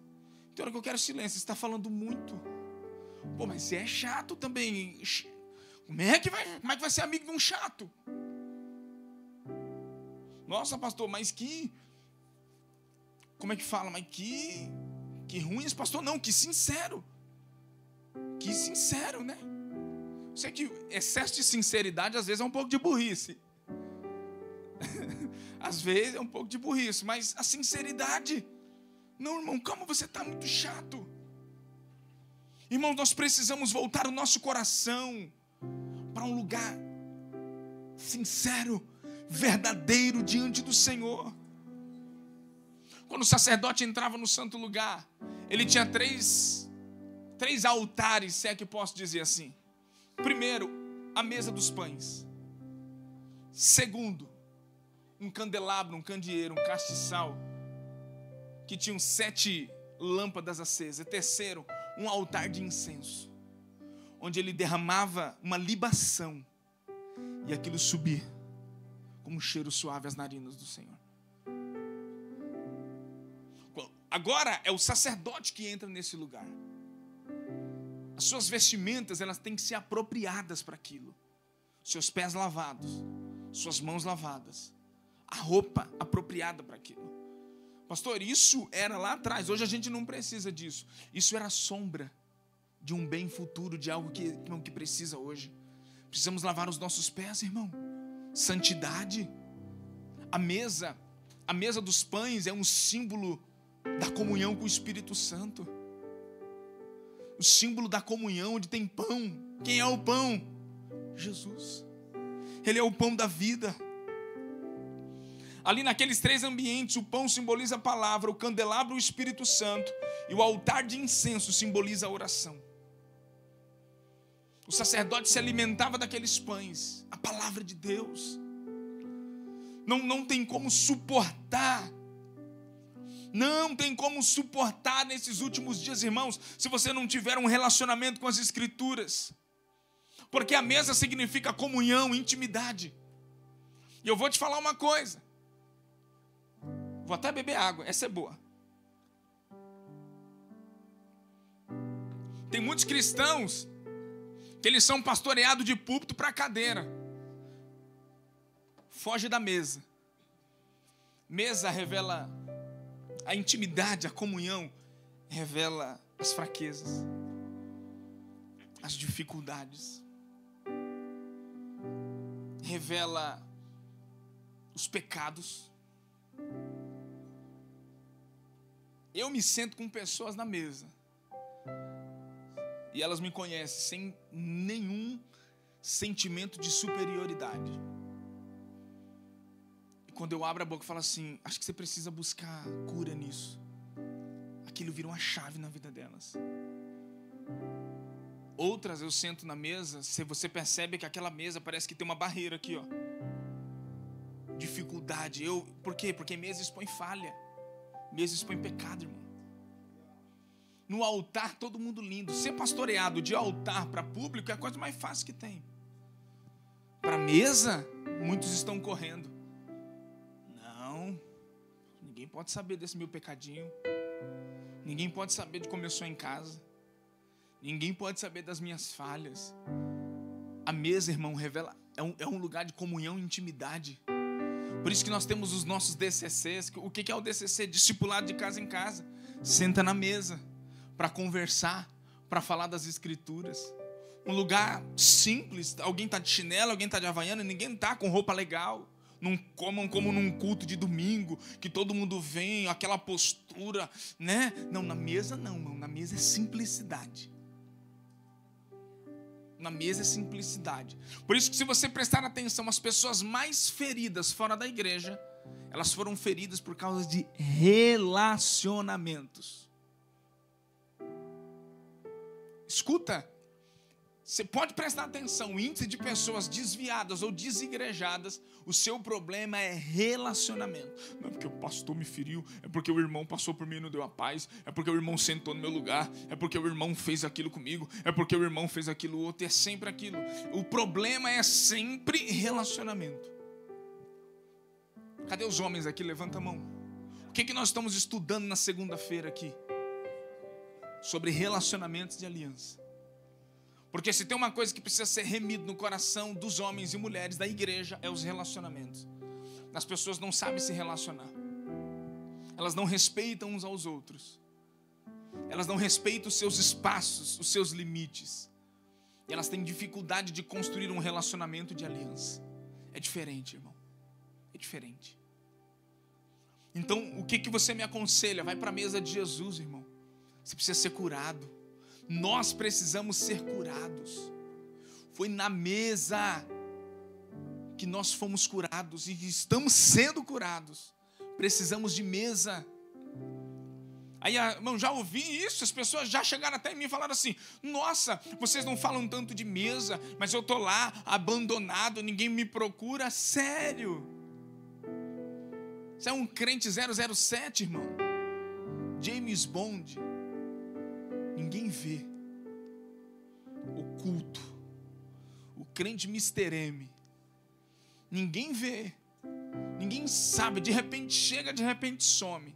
Tem hora que eu quero silêncio, você está falando muito. Pô, mas você é chato também. Como é que vai ser amigo de um chato? Nossa, pastor, mas que... Como é que fala? Mas que ruim esse pastor. Não, que sincero. Que sincero, né? Sei que excesso de sinceridade às vezes é um pouco de burrice. Às vezes é um pouco de burrice, mas a sinceridade... Não, irmão, calma, você está muito chato. Irmão, nós precisamos voltar o nosso coração para um lugar sincero, verdadeiro diante do Senhor. Quando o sacerdote entrava no santo lugar, ele tinha três altares, se é que posso dizer assim. Primeiro, a mesa dos pães. Segundo, um candelabro, um candeeiro, um castiçal, que tinham 7 lâmpadas acesas. E terceiro, um altar de incenso, onde ele derramava uma libação, e aquilo subia como um cheiro suave às narinas do Senhor. Agora é o sacerdote que entra nesse lugar. As suas vestimentas, elas têm que ser apropriadas para aquilo. Seus pés lavados, suas mãos lavadas, a roupa apropriada para aquilo. Pastor, isso era lá atrás. Hoje a gente não precisa disso. Isso era sombra de um bem futuro, de algo que precisa hoje. Precisamos lavar os nossos pés, irmão. Santidade. A mesa dos pães é um símbolo da comunhão com o Espírito Santo. O símbolo da comunhão, onde tem pão. Quem é o pão? Jesus. Ele é o pão da vida. Ali naqueles 3 ambientes, o pão simboliza a palavra, o candelabro o Espírito Santo e o altar de incenso simboliza a oração. O sacerdote se alimentava daqueles pães, a palavra de Deus. Não tem como suportar. Não tem como suportar nesses últimos dias, irmãos, se você não tiver um relacionamento com as Escrituras. Porque a mesa significa comunhão, intimidade. E eu vou te falar uma coisa. Vou até beber água, essa é boa. Tem muitos cristãos que eles são pastoreados de púlpito para cadeira. Foge da mesa. Mesa revela a intimidade, a comunhão, revela as fraquezas, as dificuldades, revela os pecados. Eu me sento com pessoas na mesa e elas me conhecem sem nenhum sentimento de superioridade. E quando eu abro a boca e falo assim, acho que você precisa buscar cura nisso, aquilo vira uma chave na vida delas. Outras eu sento na mesa, você percebe que aquela mesa parece que tem uma barreira aqui, ó. Dificuldade. Por quê? Porque mesa expõe falha. Mesa expõe pecado, irmão. No altar, todo mundo lindo. Ser pastoreado de altar para público é a coisa mais fácil que tem. Para mesa, muitos estão correndo. Não, ninguém pode saber desse meu pecadinho. Ninguém pode saber de como eu sou em casa. Ninguém pode saber das minhas falhas. A mesa, irmão, revela, é um lugar de comunhão e intimidade. Por isso que nós temos os nossos DCCs. O que é o DCC? Discipulado de casa em casa. Senta na mesa para conversar, para falar das escrituras. Um lugar simples. Alguém está de chinelo, alguém está de havaiana, ninguém está com roupa legal. Não comam como num culto de domingo, que todo mundo vem, aquela postura, né? Não, na mesa não, irmão. Na mesa é simplicidade. Na mesa é simplicidade. Por isso que, se você prestar atenção, as pessoas mais feridas fora da igreja, elas foram feridas por causa de relacionamentos. Escuta, você pode prestar atenção, o índice de pessoas desviadas ou desigrejadas, o seu problema é relacionamento. Não é porque o pastor me feriu, é porque o irmão passou por mim e não deu a paz, é porque o irmão sentou no meu lugar, é porque o irmão fez aquilo comigo, é porque o irmão fez aquilo outro, é sempre aquilo. O problema é sempre relacionamento. Cadê os homens aqui? Levanta a mão. O que nós estamos estudando na segunda-feira aqui? Sobre relacionamentos de aliança. Porque se tem uma coisa que precisa ser remida no coração dos homens e mulheres da igreja, é os relacionamentos. As pessoas não sabem se relacionar. Elas não respeitam uns aos outros. Elas não respeitam os seus espaços, os seus limites. E elas têm dificuldade de construir um relacionamento de aliança. É diferente, irmão. É diferente. Então, o que você me aconselha? Vai para a mesa de Jesus, irmão. Você precisa ser curado. Nós precisamos ser curados. Foi na mesa que nós fomos curados e estamos sendo curados. Precisamos de mesa. Aí, irmão, já ouvi isso, as pessoas já chegaram até em mim e falaram assim: nossa, vocês não falam tanto de mesa, mas eu estou lá, abandonado, ninguém me procura. Sério? Você é um crente 007, irmão? James Bond. Ninguém vê. Oculto. O crente Mr. M. Ninguém vê. Ninguém sabe. De repente chega, de repente some.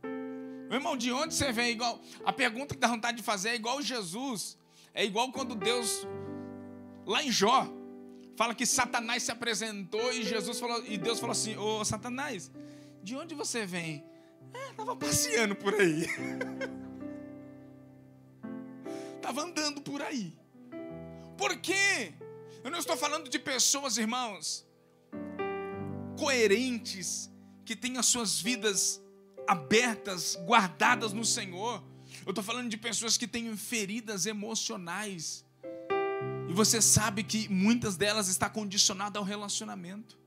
Meu irmão, de onde você vem? Igual, a pergunta que dá vontade de fazer é igual Jesus. É igual quando Deus, lá em Jó, fala que Satanás se apresentou e Deus falou assim: ô Satanás, de onde você vem? Estava passeando por aí. Estava andando por aí. Por quê? Eu não estou falando de pessoas, irmãos, coerentes, que têm as suas vidas abertas, guardadas no Senhor. Eu estou falando de pessoas que têm feridas emocionais. E você sabe que muitas delas estão condicionadas ao relacionamento,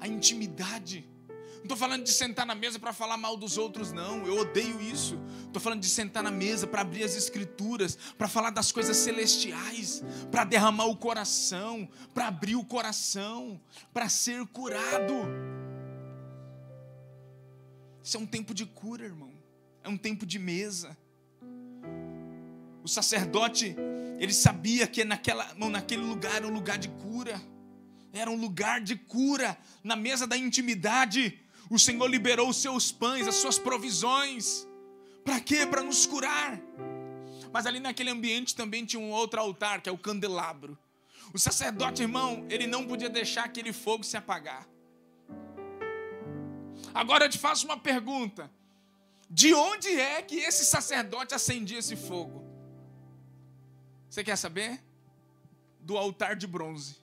à intimidade. Não estou falando de sentar na mesa para falar mal dos outros, não. Eu odeio isso. Estou falando de sentar na mesa para abrir as escrituras, para falar das coisas celestiais, para derramar o coração, para abrir o coração, para ser curado. Isso é um tempo de cura, irmão. É um tempo de mesa. O sacerdote, ele sabia que naquele lugar era um lugar de cura. Era um lugar de cura. Na mesa da intimidade, o Senhor liberou os seus pães, as suas provisões. Para quê? Para nos curar. Mas ali naquele ambiente também tinha um outro altar, que é o candelabro. O sacerdote, irmão, ele não podia deixar aquele fogo se apagar. Agora eu te faço uma pergunta. De onde é que esse sacerdote acendia esse fogo? Você quer saber? Do altar de bronze.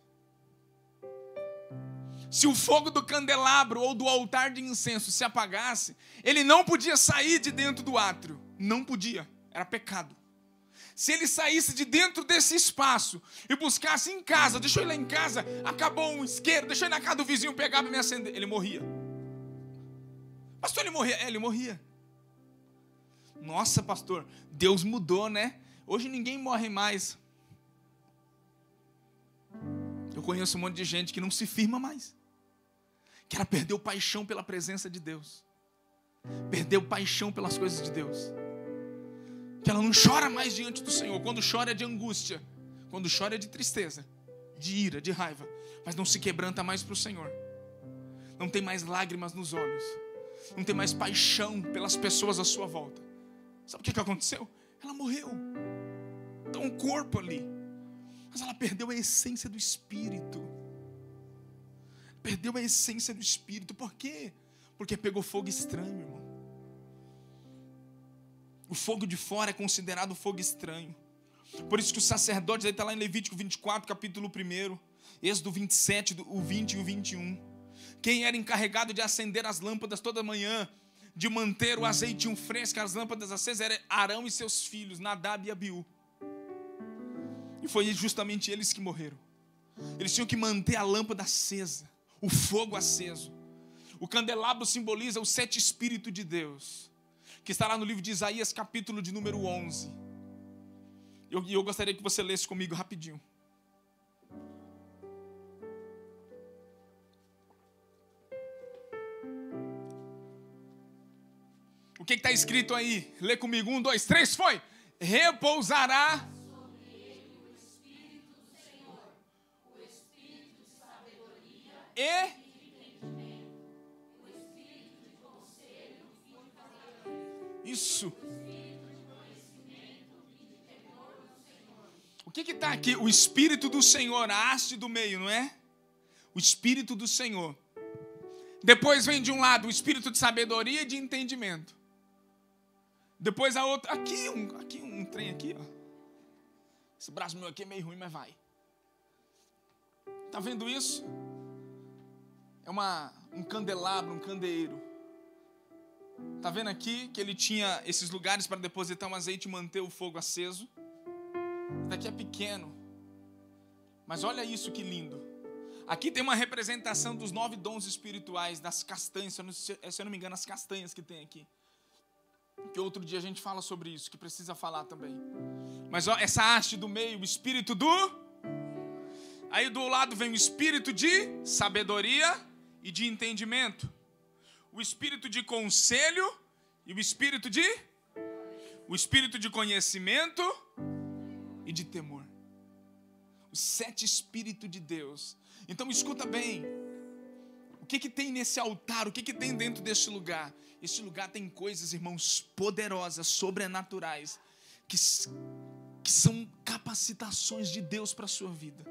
Se o fogo do candelabro ou do altar de incenso se apagasse, ele não podia sair de dentro do átrio. Não podia. Era pecado. Se ele saísse de dentro desse espaço e buscasse em casa, deixa eu ir lá em casa, acabou um isqueiro, deixa eu ir na casa do vizinho pegar para me acender, ele morria. Pastor, ele morria? É, ele morria. Nossa, pastor, Deus mudou, né? Hoje ninguém morre mais. Eu conheço um monte de gente que não se firma mais. Que ela perdeu paixão pela presença de Deus. Perdeu paixão pelas coisas de Deus. Que ela não chora mais diante do Senhor. Quando chora é de angústia. Quando chora é de tristeza, de ira, de raiva. Mas não se quebranta mais para o Senhor. Não tem mais lágrimas nos olhos. Não tem mais paixão pelas pessoas à sua volta. Sabe o que aconteceu? Ela morreu. Está um corpo ali. Mas ela perdeu a essência do Espírito. Perdeu a essência do Espírito. Por quê? Porque pegou fogo estranho, irmão. O fogo de fora é considerado fogo estranho. Por isso que o sacerdote, aí está lá em Levítico 24, capítulo 1, Êxodo 27, o 20 e o 21. Quem era encarregado de acender as lâmpadas toda manhã, de manter o azeitinho fresco, as lâmpadas acesas, era Arão e seus filhos, Nadab e Abiú. E foi justamente eles que morreram. Eles tinham que manter a lâmpada acesa, o fogo aceso. O candelabro simboliza os 7 Espíritos de Deus, que está lá no livro de Isaías, capítulo de número 11. E eu gostaria que você lesse comigo rapidinho. O que está escrito aí? Lê comigo. 1, 2, 3, foi. Repousará sobre ele o Espírito do Senhor, o Espírito de sabedoria e de entendimento, o Espírito de conselho e de sabedoria. Isso. O Espírito de conhecimento e de temor do Senhor. O que está aqui? O Espírito do Senhor, a haste do meio, não é? O Espírito do Senhor. Depois vem de um lado o Espírito de sabedoria e de entendimento. Depois a outra, aqui um trem aqui, ó. Esse braço meu aqui é meio ruim, mas vai. Tá vendo isso? É um candelabro, um candeeiro. Tá vendo aqui que ele tinha esses lugares para depositar um azeite e manter o fogo aceso? Isso daqui é pequeno. Mas olha isso que lindo. Aqui tem uma representação dos 9 dons espirituais, das castanhas, se eu não me engano, as castanhas que tem aqui. Que outro dia a gente fala sobre isso, que precisa falar também. Mas ó, essa haste do meio, o espírito do... Aí do lado vem o espírito de sabedoria e de entendimento. O espírito de conselho e o espírito de... O espírito de conhecimento e de temor. Os 7 Espíritos de Deus. Então escuta bem. O que tem nesse altar? O que tem dentro desse lugar? Esse lugar tem coisas, irmãos, poderosas, sobrenaturais, que são capacitações de Deus para a sua vida.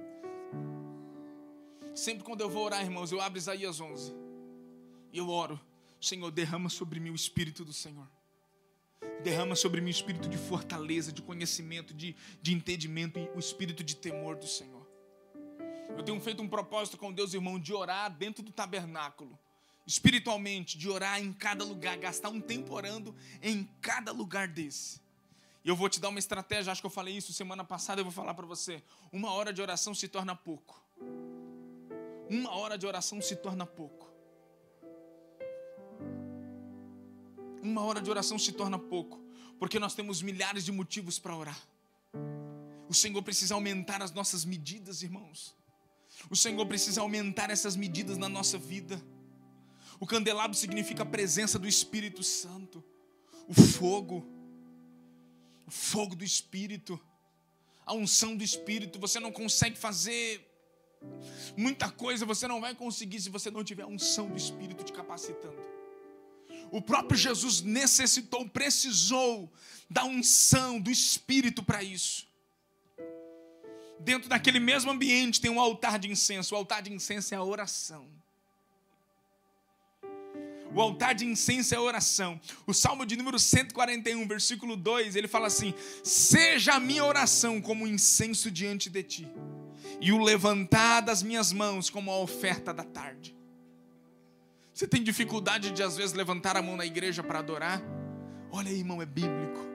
Sempre quando eu vou orar, irmãos, eu abro Isaías 11. E eu oro. Senhor, derrama sobre mim o Espírito do Senhor. Derrama sobre mim o Espírito de fortaleza, de conhecimento, de entendimento e o Espírito de temor do Senhor. Eu tenho feito um propósito com Deus, irmão, de orar dentro do tabernáculo. Espiritualmente, de orar em cada lugar, gastar um tempo orando em cada lugar desse. E eu vou te dar uma estratégia, acho que eu falei isso semana passada, eu vou falar para você. 1 hora de oração se torna pouco. 1 hora de oração se torna pouco. 1 hora de oração se torna pouco, porque nós temos milhares de motivos para orar. O Senhor precisa aumentar as nossas medidas, irmãos. O Senhor precisa aumentar essas medidas na nossa vida. O candelabro significa a presença do Espírito Santo. O fogo do Espírito. A unção do Espírito. Você não consegue fazer muita coisa, você não vai conseguir se você não tiver a unção do Espírito te capacitando. O próprio Jesus necessitou, precisou da unção, do Espírito para isso. Dentro daquele mesmo ambiente tem um altar de incenso. O altar de incenso é a oração. O altar de incenso é a oração. O Salmo de número 141, versículo 2, ele fala assim: seja a minha oração como um incenso diante de ti, e o levantar das minhas mãos como a oferta da tarde. Você tem dificuldade de às vezes levantar a mão na igreja para adorar? Olha aí, irmão, é bíblico.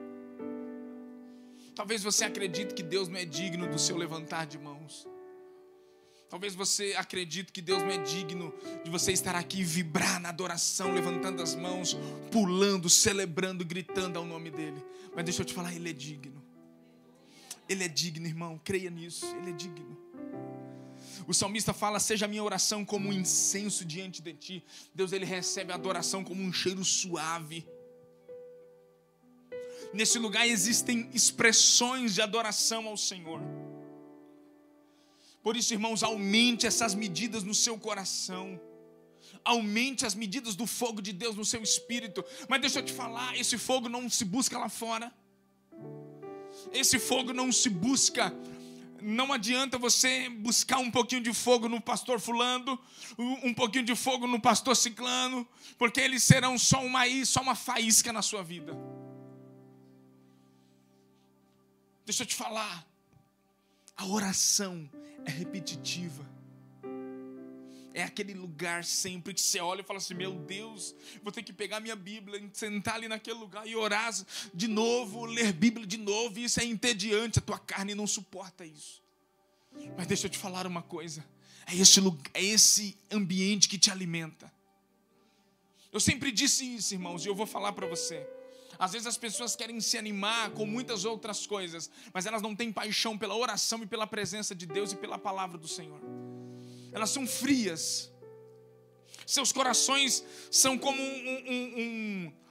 Talvez você acredite que Deus não é digno do seu levantar de mãos. Talvez você acredite que Deus não é digno de você estar aqui e vibrar na adoração, levantando as mãos, pulando, celebrando, gritando ao nome dEle. Mas deixa eu te falar, Ele é digno. Ele é digno, irmão, creia nisso, Ele é digno. O salmista fala: seja a minha oração como um incenso diante de ti. Deus, Ele recebe a adoração como um cheiro suave. Nesse lugar existem expressões de adoração ao Senhor. Por isso, irmãos, aumente essas medidas no seu coração. Aumente as medidas do fogo de Deus no seu espírito. Mas deixa eu te falar, esse fogo não se busca lá fora. Esse fogo não se busca. Não adianta você buscar um pouquinho de fogo no pastor fulano, um pouquinho de fogo no pastor ciclano, porque eles serão só uma faísca na sua vida. Deixa eu te falar, a oração é repetitiva. É aquele lugar sempre que você olha e fala assim: meu Deus, vou ter que pegar minha Bíblia, sentar ali naquele lugar e orar de novo, ler Bíblia de novo. Isso é entediante, a tua carne não suporta isso. Mas deixa eu te falar uma coisa, é esse ambiente que te alimenta. Eu sempre disse isso, irmãos, e eu vou falar para você. Às vezes as pessoas querem se animar com muitas outras coisas, mas elas não têm paixão pela oração e pela presença de Deus e pela palavra do Senhor. Elas são frias. Seus corações são como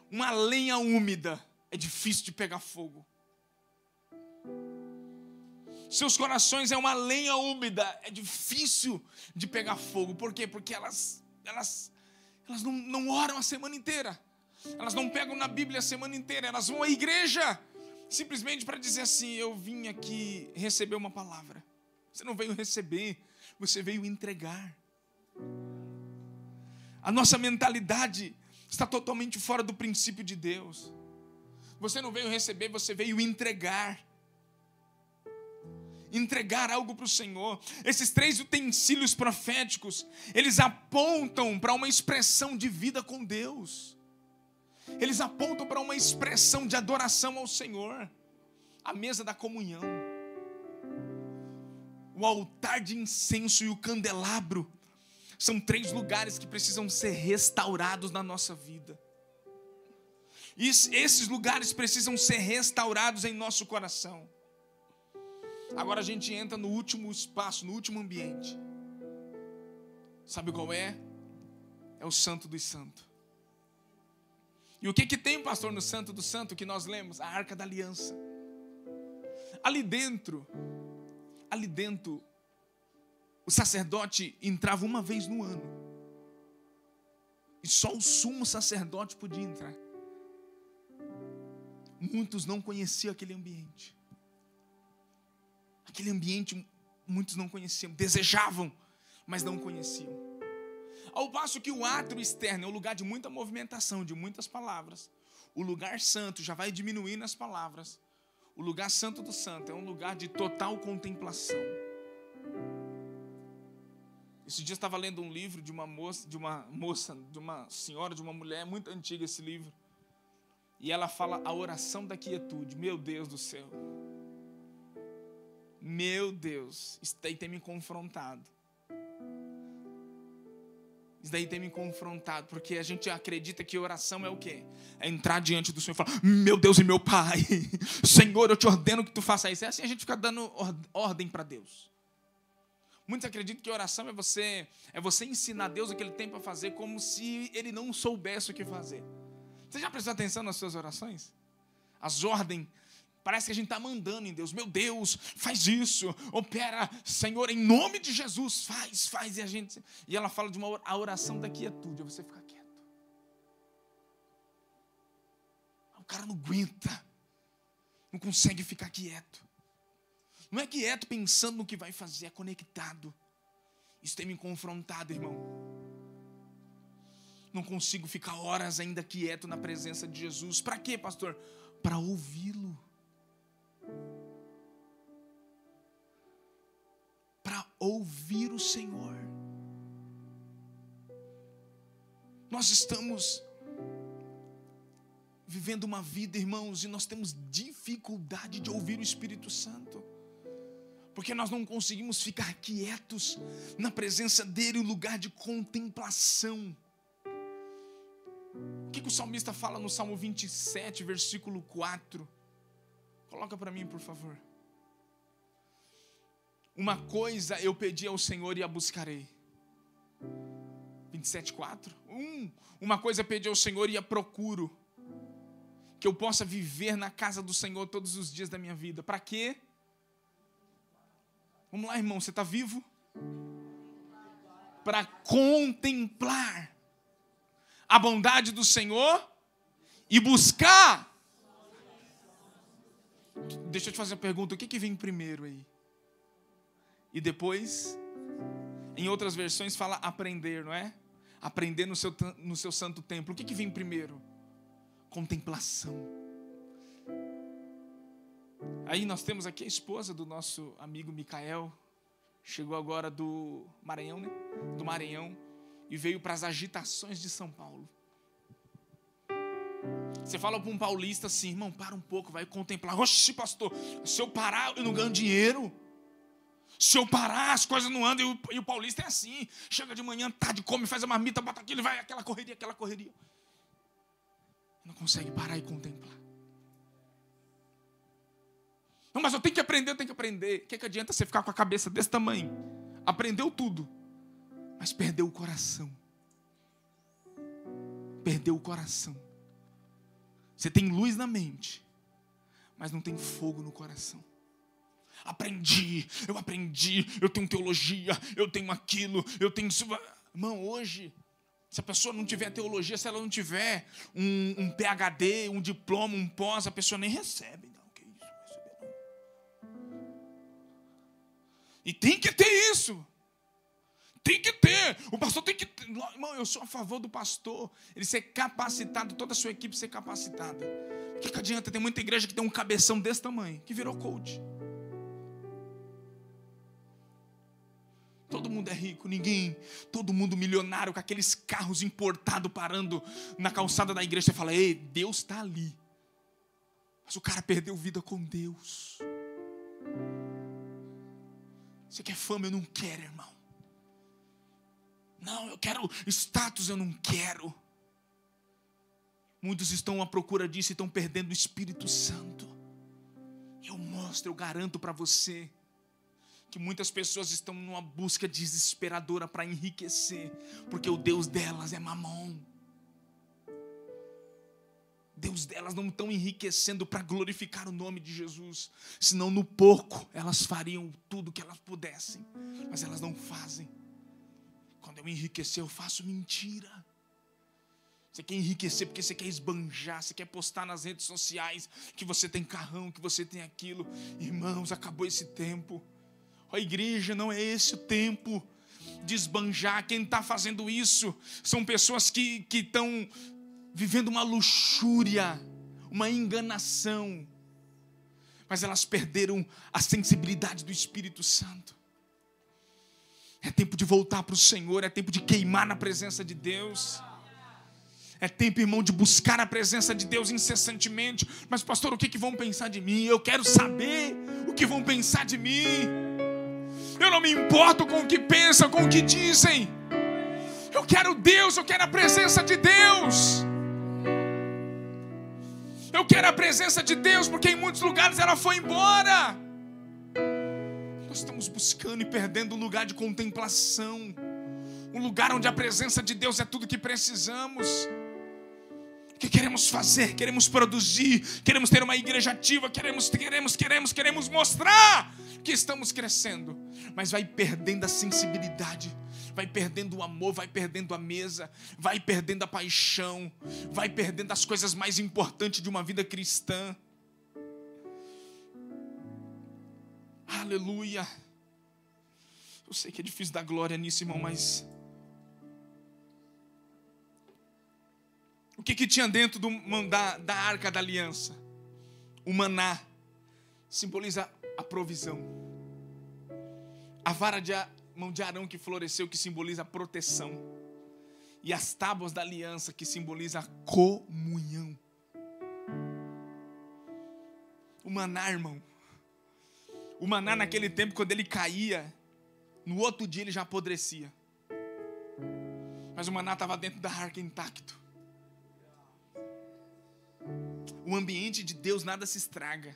uma lenha úmida. É difícil de pegar fogo. Seus corações é uma lenha úmida. É difícil de pegar fogo. Por quê? Porque elas não oram a semana inteira. Elas não pegam na Bíblia a semana inteira. Elas vão à igreja simplesmente para dizer assim: eu vim aqui receber uma palavra. Você não veio receber, você veio entregar. A nossa mentalidade está totalmente fora do princípio de Deus. Você não veio receber, você veio entregar. Entregar algo para o Senhor. Esses 3 utensílios proféticos, eles apontam para uma expressão de vida com Deus. Eles apontam para uma expressão de adoração ao Senhor. A mesa da comunhão, o altar de incenso e o candelabro são 3 lugares que precisam ser restaurados na nossa vida. E esses lugares precisam ser restaurados em nosso coração. Agora a gente entra no último espaço, no último ambiente. Sabe qual é? É o Santo dos Santos. E o que tem, pastor, no Santo do Santo que nós lemos? A Arca da Aliança. Ali dentro, o sacerdote entrava uma vez no ano. E só o sumo sacerdote podia entrar. Muitos não conheciam aquele ambiente. Aquele ambiente muitos não conheciam, desejavam, mas não conheciam. Ao passo que o átrio externo é um lugar de muita movimentação, de muitas palavras. O lugar santo já vai diminuindo as palavras. O lugar santo do santo é um lugar de total contemplação. Esse dia eu estava lendo um livro de uma senhora, de uma mulher, muito antiga esse livro. E ela fala a oração da quietude. Meu Deus do céu. Meu Deus, isso daí tem me confrontado. Isso daí tem me confrontado, porque a gente acredita que oração é o quê? É entrar diante do Senhor e falar: meu Deus e meu Pai, Senhor, eu te ordeno que tu faça isso. É assim a gente fica dando ordem para Deus. Muitos acreditam que oração é você ensinar a Deus o que Ele tem para fazer, como se Ele não soubesse o que fazer. Você já prestou atenção nas suas orações? As ordens, parece que a gente está mandando em Deus. Meu Deus, faz isso, opera, Senhor, em nome de Jesus, faz. E ela fala de a oração da quietude, você fica quieto. cara não aguenta, não consegue ficar quieto. Não é quieto pensando no que vai fazer, é conectado. Isso tem me confrontado, irmão. Não consigo ficar horas ainda quieto na presença de Jesus. Para quê, pastor? Para ouvi-lo. Para ouvir o Senhor. Nós estamos vivendo uma vida, irmãos, e nós temos dificuldade de ouvir o Espírito Santo. Porque nós não conseguimos ficar quietos na presença dele, em lugar de contemplação. O que o salmista fala no Salmo 27, versículo 4? Coloca para mim, por favor. Uma coisa eu pedi ao Senhor e a buscarei. 27, 4. Uma coisa eu pedi ao Senhor e a procuro. Que eu possa viver na casa do Senhor todos os dias da minha vida. Para quê? Vamos lá, irmão, você está vivo? Para contemplar a bondade do Senhor e buscar. Deixa eu te fazer uma pergunta, o que vem primeiro aí? E depois, em outras versões fala aprender, não é? Aprender no seu santo templo. O que vem primeiro? Contemplação. Aí nós temos aqui a esposa do nosso amigo Micael. Chegou agora do Maranhão, né? Do Maranhão. E veio para as agitações de São Paulo. Você fala para um paulista assim, irmão, para um pouco, vai contemplar. Oxi, pastor, se eu parar, eu não ganho dinheiro. Se eu parar, as coisas não andam. E o paulista é assim. Chega de manhã, tarde, come, faz a marmita, bota aquilo, vai aquela correria. Não consegue parar e contemplar. Não, mas eu tenho que aprender. O que adianta você ficar com a cabeça desse tamanho? Aprendeu tudo, mas perdeu o coração. Perdeu o coração. Você tem luz na mente, mas não tem fogo no coração. Eu aprendi, eu tenho teologia, eu tenho aquilo, eu tenho... Irmão, hoje, se a pessoa não tiver teologia, se ela não tiver um PhD, um diploma, um pós, a pessoa nem recebe. Não, que isso? Não receber, não. E tem que ter isso. Tem que ter. O pastor tem que ter. Irmão, eu sou a favor do pastor. Ele ser capacitado, toda a sua equipe ser capacitada. O que adianta? Tem muita igreja que tem um cabeção desse tamanho, que virou coach. Todo mundo é rico, ninguém. Todo mundo milionário, com aqueles carros importados parando na calçada da igreja. Você fala, ei, Deus está ali. Mas o cara perdeu vida com Deus. Você quer fama? Eu não quero, irmão. Não, eu quero status, eu não quero. Muitos estão à procura disso e estão perdendo o Espírito Santo. Eu garanto para você que muitas pessoas estão numa busca desesperadora para enriquecer, porque o Deus delas é Mamon. Deus delas não estão enriquecendo para glorificar o nome de Jesus, senão no pouco elas fariam tudo que elas pudessem, mas elas não fazem. Quando eu enriquecer, eu faço mentira. Você quer enriquecer porque você quer esbanjar, você quer postar nas redes sociais que você tem carrão, que você tem aquilo. Irmãos, acabou esse tempo. A igreja, não é esse o tempo de esbanjar. Quem está fazendo isso são pessoas que estão vivendo uma luxúria, uma enganação. Mas elas perderam a sensibilidade do Espírito Santo. É tempo de voltar para o Senhor, é tempo de queimar na presença de Deus. É tempo, irmão, de buscar a presença de Deus incessantemente. Mas, pastor, o que vão pensar de mim? Eu quero saber o que vão pensar de mim. Eu não me importo com o que pensam, com o que dizem. Eu quero Deus, eu quero a presença de Deus. Eu quero a presença de Deus, porque em muitos lugares ela foi embora. Nós estamos buscando e perdendo um lugar de contemplação, um lugar onde a presença de Deus é tudo que precisamos. O que queremos fazer? Queremos produzir, queremos ter uma igreja ativa, queremos mostrar que estamos crescendo, mas vai perdendo a sensibilidade, vai perdendo o amor, vai perdendo a mesa, vai perdendo a paixão, vai perdendo as coisas mais importantes de uma vida cristã. Aleluia. Eu sei que é difícil dar glória nisso, irmão, mas o que tinha dentro da arca da aliança? O maná simboliza a provisão. A vara de mão de Arão que floresceu, que simboliza a proteção. E as tábuas da aliança, que simboliza a comunhão. O maná, irmão. O maná naquele tempo, quando ele caía, no outro dia ele já apodrecia. Mas o maná estava dentro da arca intacto. O ambiente de Deus nada se estraga.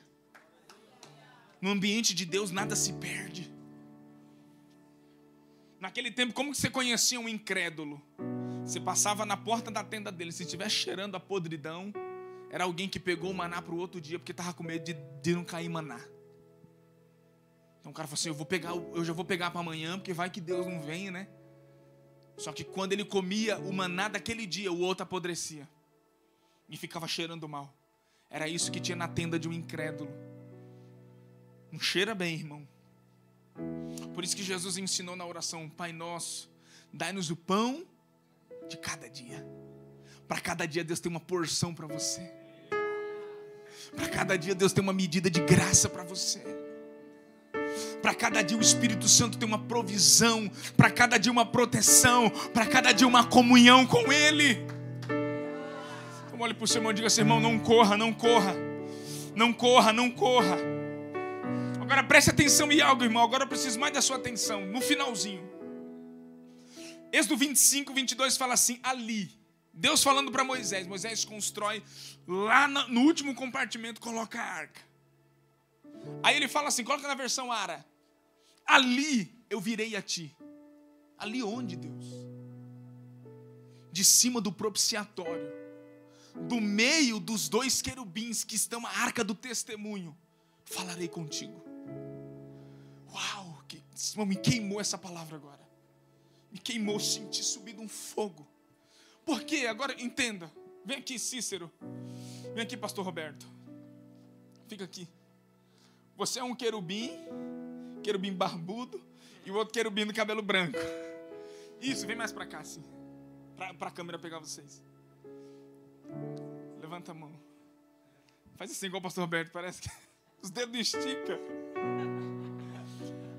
No ambiente de Deus nada se perde. Naquele tempo, como que você conhecia um incrédulo? Você passava na porta da tenda dele, se estiver cheirando a podridão, era alguém que pegou o maná para o outro dia, porque estava com medo de não cair maná. Então o cara falou assim, eu já vou pegar para amanhã, porque vai que Deus não vem, né? Só que quando ele comia o maná daquele dia, o outro apodrecia. E ficava cheirando mal. Era isso que tinha na tenda de um incrédulo. Não cheira bem, irmão. Por isso que Jesus ensinou na oração: Pai nosso, dai-nos o pão de cada dia. Para cada dia Deus tem uma porção para você. Para cada dia Deus tem uma medida de graça para você. Para cada dia o Espírito Santo tem uma provisão. Para cada dia uma proteção. Para cada dia uma comunhão com Ele. Então olhe para o seu irmão e diga assim: irmão, não corra, não corra. Não corra, não corra. Agora preste atenção em algo, irmão. Agora eu preciso mais da sua atenção. No finalzinho. Êxodo 25, 22 fala assim: ali, Deus falando para Moisés. Moisés constrói lá no último compartimento, coloca a arca. Aí ele fala assim, coloca na versão Ara: ali eu virei a ti. Ali onde, Deus? De cima do propiciatório, do meio dos dois querubins que estão a arca do testemunho, falarei contigo. Uau, me queimou essa palavra agora. Me queimou, senti subindo um fogo. Por quê? Agora entenda. Vem aqui, Cícero. Vem aqui, pastor Roberto. Fica aqui. Você é um querubim barbudo, e o outro querubim do cabelo branco. Isso, vem mais para cá, assim. Para a câmera pegar vocês. Levanta a mão. Faz assim igual o pastor Roberto, parece que os dedos esticam.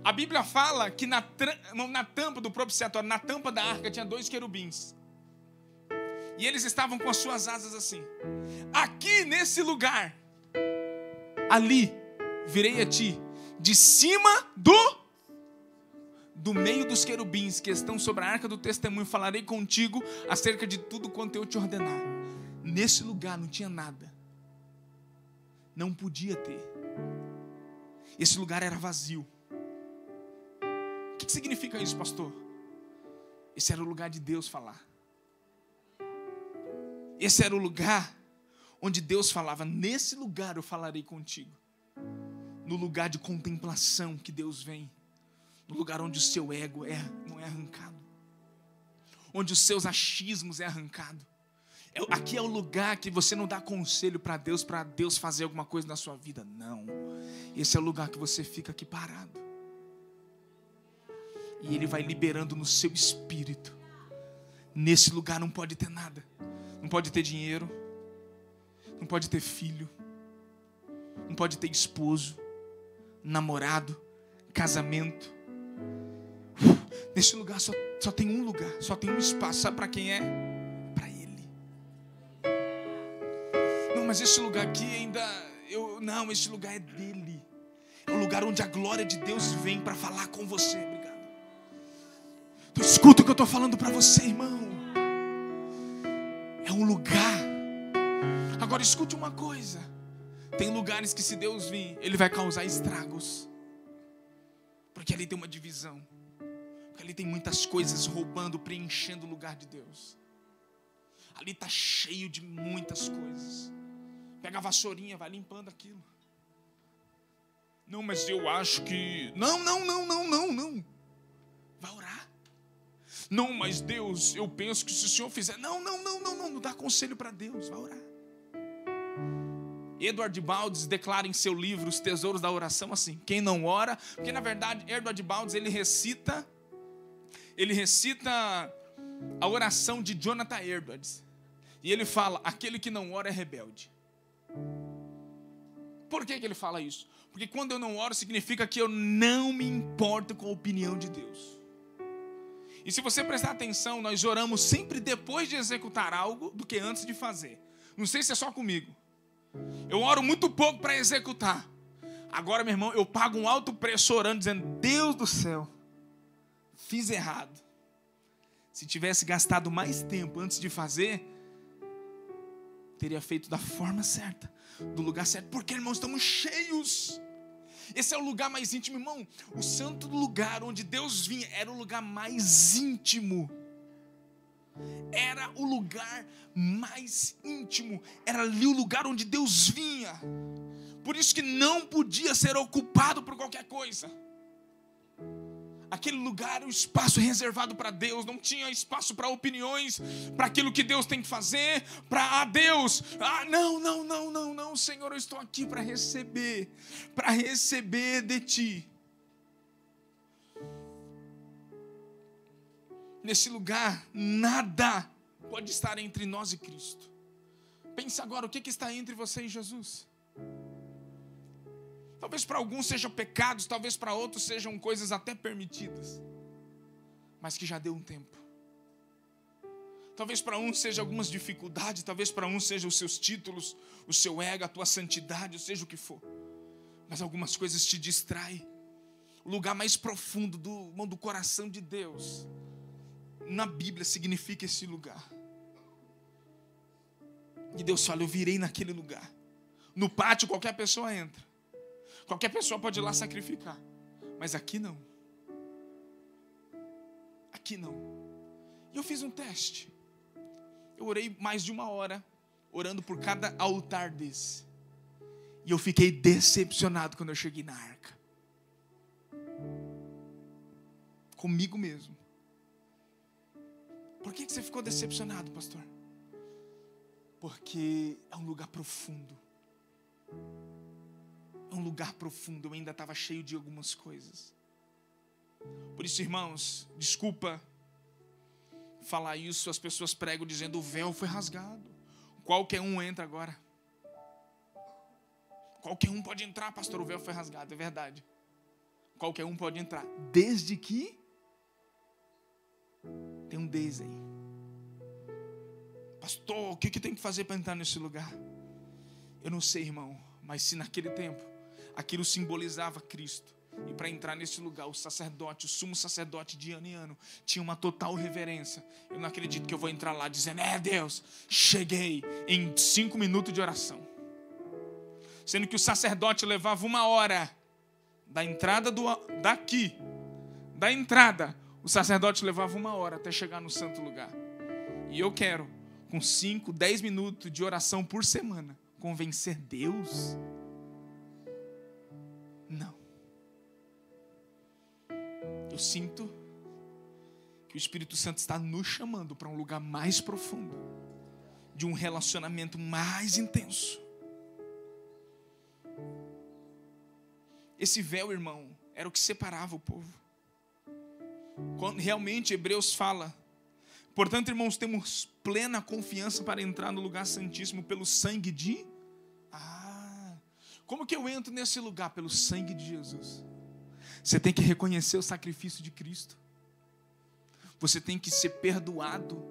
A Bíblia fala que na tampa do propiciatório, na tampa da arca, tinha dois querubins. E eles estavam com as suas asas assim. Aqui nesse lugar, ali, virei a ti, de cima do meio dos querubins que estão sobre a arca do testemunho, falarei contigo acerca de tudo quanto eu te ordenar. Nesse lugar não tinha nada. Não podia ter. Esse lugar era vazio. O que significa isso, pastor? Esse era o lugar de Deus falar. Esse era o lugar onde Deus falava: nesse lugar eu falarei contigo. No lugar de contemplação que Deus vem. No lugar onde o seu ego não é arrancado. Onde os seus achismos é arrancado. Aqui é o lugar que você não dá conselho para Deus fazer alguma coisa na sua vida. Não. Esse é o lugar que você fica aqui parado. E Ele vai liberando no seu espírito. Nesse lugar não pode ter nada. Não pode ter dinheiro. Não pode ter filho. Não pode ter esposo, namorado, casamento. Nesse lugar só tem um lugar, só tem um espaço. Sabe para quem é? Para Ele. Não, mas esse lugar aqui ainda... Não, esse lugar é dEle. É o lugar onde a glória de Deus vem para falar com você. Obrigado. Então escuta o que eu estou falando para você, irmão. É um lugar. Agora escute uma coisa. Tem lugares que se Deus vir, Ele vai causar estragos. Porque ali tem uma divisão. Porque ali tem muitas coisas roubando, preenchendo o lugar de Deus. Ali está cheio de muitas coisas. Pega a vassourinha, vai limpando aquilo. Não, mas eu acho que... Não. Vai orar. Não, mas Deus, eu penso que se o Senhor fizer... Não dá conselho para Deus, vai orar. Edward Baldes declara em seu livro Os Tesouros da Oração assim: quem não ora... Porque na verdade Edward Baldes ele recita a oração de Jonathan Edwards. E ele fala: aquele que não ora é rebelde. Por que ele fala isso? Porque quando eu não oro significa que eu não me importo com a opinião de Deus. E se você prestar atenção, nós oramos sempre depois de executar algo do que antes de fazer. Não sei se é só comigo. Eu oro muito pouco para executar. Agora, meu irmão, eu pago um alto preço orando, dizendo: Deus do céu, fiz errado. Se tivesse gastado mais tempo antes de fazer, teria feito da forma certa, do lugar certo. Porque, irmãos, estamos cheios. Esse é o lugar mais íntimo, irmão. O santo lugar onde Deus vinha era o lugar mais íntimo. Era o lugar mais íntimo. Era ali o lugar onde Deus vinha. Por isso que não podia ser ocupado por qualquer coisa. Aquele lugar era o espaço reservado para Deus. Não tinha espaço para opiniões, para aquilo que Deus tem que fazer, para Deus. Não, Senhor, eu estou aqui para receber de Ti. Nesse lugar, nada pode estar entre nós e Cristo. Pense agora, o que está entre você e Jesus? Talvez para alguns sejam pecados, talvez para outros sejam coisas até permitidas, mas que já deu um tempo. Talvez para uns seja algumas dificuldades, talvez para uns sejam os seus títulos, o seu ego, a tua santidade, ou seja o que for. Mas algumas coisas te distraem. O lugar mais profundo do coração de Deus, na Bíblia, significa esse lugar. E Deus fala: eu virei naquele lugar. No pátio qualquer pessoa entra. Qualquer pessoa pode ir lá sacrificar. Mas aqui não. Aqui não. E eu fiz um teste. Eu orei mais de 1 hora, orando por cada altar desse. E eu fiquei decepcionado quando eu cheguei na arca. Comigo mesmo. Por que você ficou decepcionado, pastor? Porque é um lugar profundo. É um lugar profundo. Eu ainda estava cheio de algumas coisas. Por isso, irmãos, desculpa falar isso. As pessoas pregam dizendo: o véu foi rasgado. Qualquer um entra agora. Qualquer um pode entrar, pastor. O véu foi rasgado. É verdade. Qualquer um pode entrar. Desde que tem um desde aí. Pastor, o que tem que fazer para entrar nesse lugar? Eu não sei, irmão. Mas se naquele tempo aquilo simbolizava Cristo, e para entrar nesse lugar o sacerdote, o sumo sacerdote, de ano em ano tinha uma total reverência. Eu não acredito que eu vou entrar lá dizendo: Deus, cheguei em 5 minutos de oração. Sendo que o sacerdote levava 1 hora da entrada da entrada, o sacerdote levava 1 hora até chegar no santo lugar. E eu quero, com 5, 10 minutos de oração por semana, convencer Deus? Não. Eu sinto que o Espírito Santo está nos chamando para um lugar mais profundo, de um relacionamento mais intenso. Esse véu, irmão, era o que separava o povo. Quando realmente Hebreus fala: portanto, irmãos, temos plena confiança para entrar no lugar santíssimo pelo sangue de... Como que eu entro nesse lugar? Pelo sangue de Jesus. Você tem que reconhecer o sacrifício de Cristo. Você tem que ser perdoado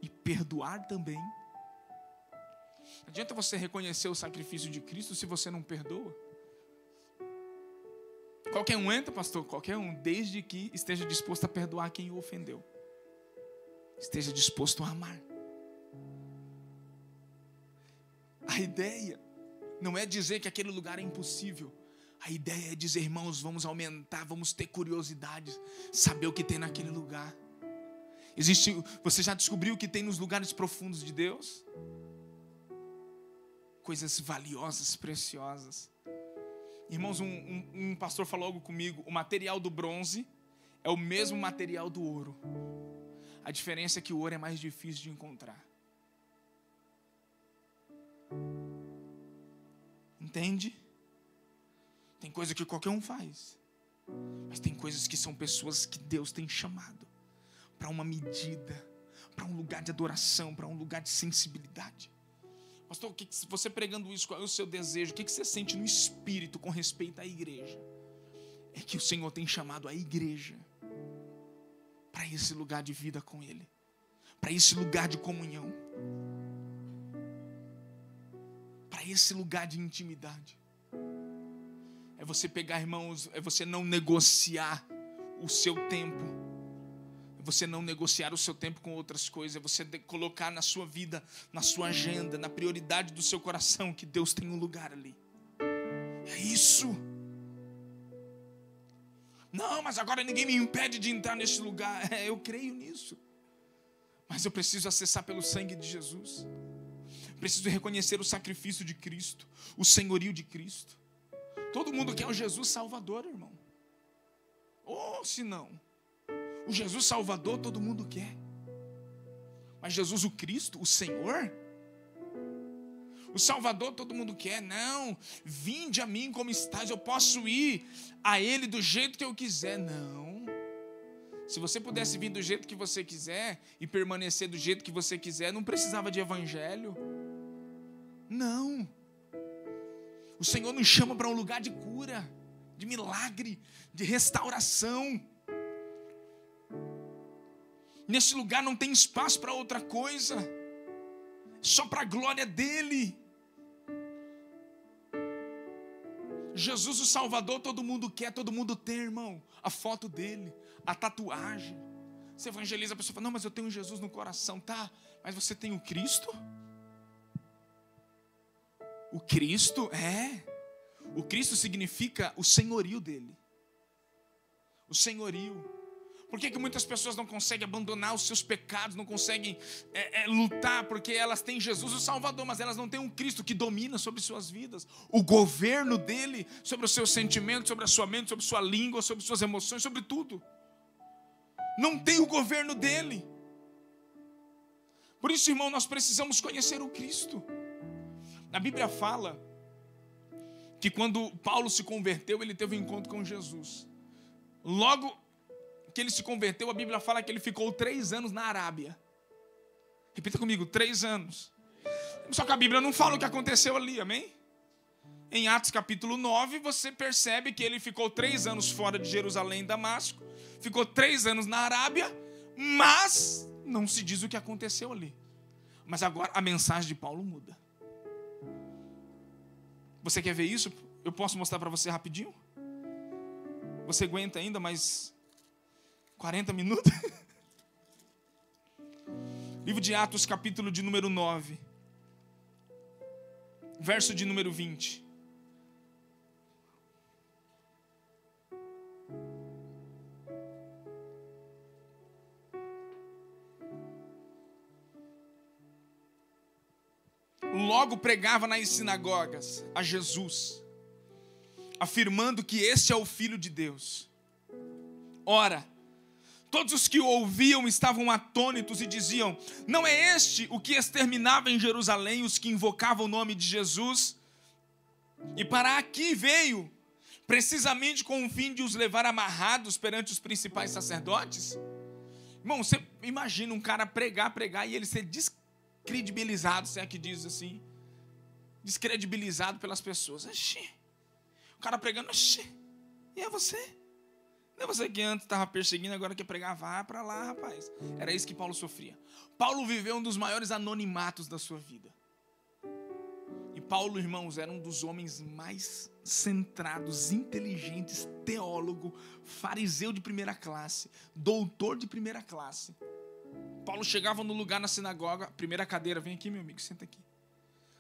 e perdoar também. Não adianta você reconhecer o sacrifício de Cristo se você não perdoa. Qualquer um entra, pastor? Qualquer um, desde que esteja disposto a perdoar quem o ofendeu. Esteja disposto a amar. A ideia não é dizer que aquele lugar é impossível. A ideia é dizer: irmãos, vamos aumentar, vamos ter curiosidade, saber o que tem naquele lugar. Você já descobriu o que tem nos lugares profundos de Deus? Coisas valiosas, preciosas. Irmãos, um pastor falou algo comigo: o material do bronze é o mesmo material do ouro. A diferença é que o ouro é mais difícil de encontrar. Entende? Tem coisa que qualquer um faz, mas tem coisas que são pessoas que Deus tem chamado para uma medida, para um lugar de adoração, para um lugar de sensibilidade. Pastor, você pregando isso, qual é o seu desejo? O que você sente no espírito com respeito à igreja? É que o Senhor tem chamado a igreja para esse lugar de vida com Ele, para esse lugar de comunhão, para esse lugar de intimidade. É você pegar, irmãos, é você não negociar o seu tempo, é você não negociar o seu tempo com outras coisas, é você colocar na sua vida, na sua agenda, na prioridade do seu coração, que Deus tem um lugar ali. É isso. Não, mas agora ninguém me impede de entrar nesse lugar. Eu creio nisso, mas eu preciso acessar pelo sangue de Jesus. Preciso reconhecer o sacrifício de Cristo, o senhorio de Cristo. Todo mundo quer o Jesus Salvador, irmão. Ou se não, o Jesus Salvador todo mundo quer. Mas Jesus o Cristo, o Senhor, o Salvador todo mundo quer. Não, vinde a mim como estás, eu posso ir a Ele do jeito que eu quiser. Não. Se você pudesse vir do jeito que você quiser e permanecer do jeito que você quiser, não precisava de evangelho. Não. O Senhor nos chama para um lugar de cura, de milagre, de restauração. Nesse lugar não tem espaço para outra coisa, só para a glória dEle. Jesus o Salvador todo mundo quer, todo mundo tem, irmão. A foto dele, a tatuagem. Você evangeliza, a pessoa fala: não, mas eu tenho Jesus no coração. Tá, mas você tem o Cristo? O Cristo, o Cristo significa o senhorio dele. O senhorio. Por que muitas pessoas não conseguem abandonar os seus pecados, não conseguem lutar? Porque elas têm Jesus o Salvador, mas elas não têm um Cristo que domina sobre suas vidas. O governo dele sobre os seus sentimentos, sobre a sua mente, sobre sua língua, sobre suas emoções, sobre tudo. Não tem o governo dele. Por isso, irmão, nós precisamos conhecer o Cristo. A Bíblia fala que quando Paulo se converteu, ele teve um encontro com Jesus. Logo que ele se converteu, a Bíblia fala que ele ficou 3 anos na Arábia. Repita comigo, 3 anos. Só que a Bíblia não fala o que aconteceu ali, amém? Em Atos capítulo 9, você percebe que ele ficou 3 anos fora de Jerusalém e Damasco, ficou 3 anos na Arábia, mas não se diz o que aconteceu ali. Mas agora a mensagem de Paulo muda. Você quer ver isso? Eu posso mostrar para você rapidinho? Você aguenta ainda mais 40 minutos? Livro de Atos, capítulo de número 9, verso de número 20. Logo pregava nas sinagogas a Jesus, afirmando que este é o Filho de Deus. Ora, todos os que o ouviam estavam atônitos e diziam: não é este o que exterminava em Jerusalém os que invocavam o nome de Jesus? E para aqui veio, precisamente com o fim de os levar amarrados perante os principais sacerdotes? Irmão, você imagina um cara pregar e ele ser descredibilizado, se é que diz assim, descredibilizado pelas pessoas. O cara pregando, e é você? Não é você que antes estava perseguindo, agora quer pregar? Vá para lá, rapaz. Era isso que Paulo sofria. Paulo viveu um dos maiores anonimatos da sua vida. E Paulo, irmãos, era um dos homens mais centrados, inteligentes, teólogo, fariseu de primeira classe, doutor de primeira classe. Paulo chegava no lugar na sinagoga, primeira cadeira, vem aqui, meu amigo, senta aqui.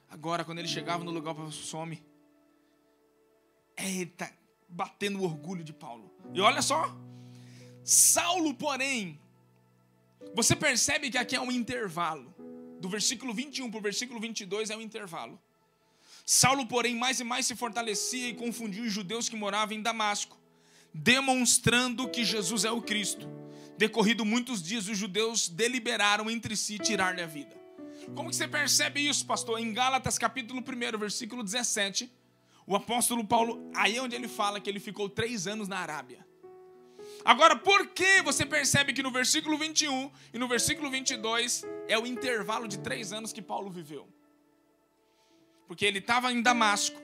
Agora, quando ele chegava no lugar, some. Eita, batendo o orgulho de Paulo. E olha só, Saulo, porém, você percebe que aqui é um intervalo. Do versículo 21 para o versículo 22 é um intervalo. Saulo, porém, mais e mais se fortalecia e confundia os judeus que moravam em Damasco, demonstrando que Jesus é o Cristo. Decorrido muitos dias, os judeus deliberaram entre si tirar-lhe a vida. Como que você percebe isso, pastor? Em Gálatas capítulo 1, versículo 17, o apóstolo Paulo, aí é onde ele fala que ele ficou 3 anos na Arábia. Agora, por que você percebe que no versículo 21 e no versículo 22 é o intervalo de 3 anos que Paulo viveu? Porque ele estava em Damasco,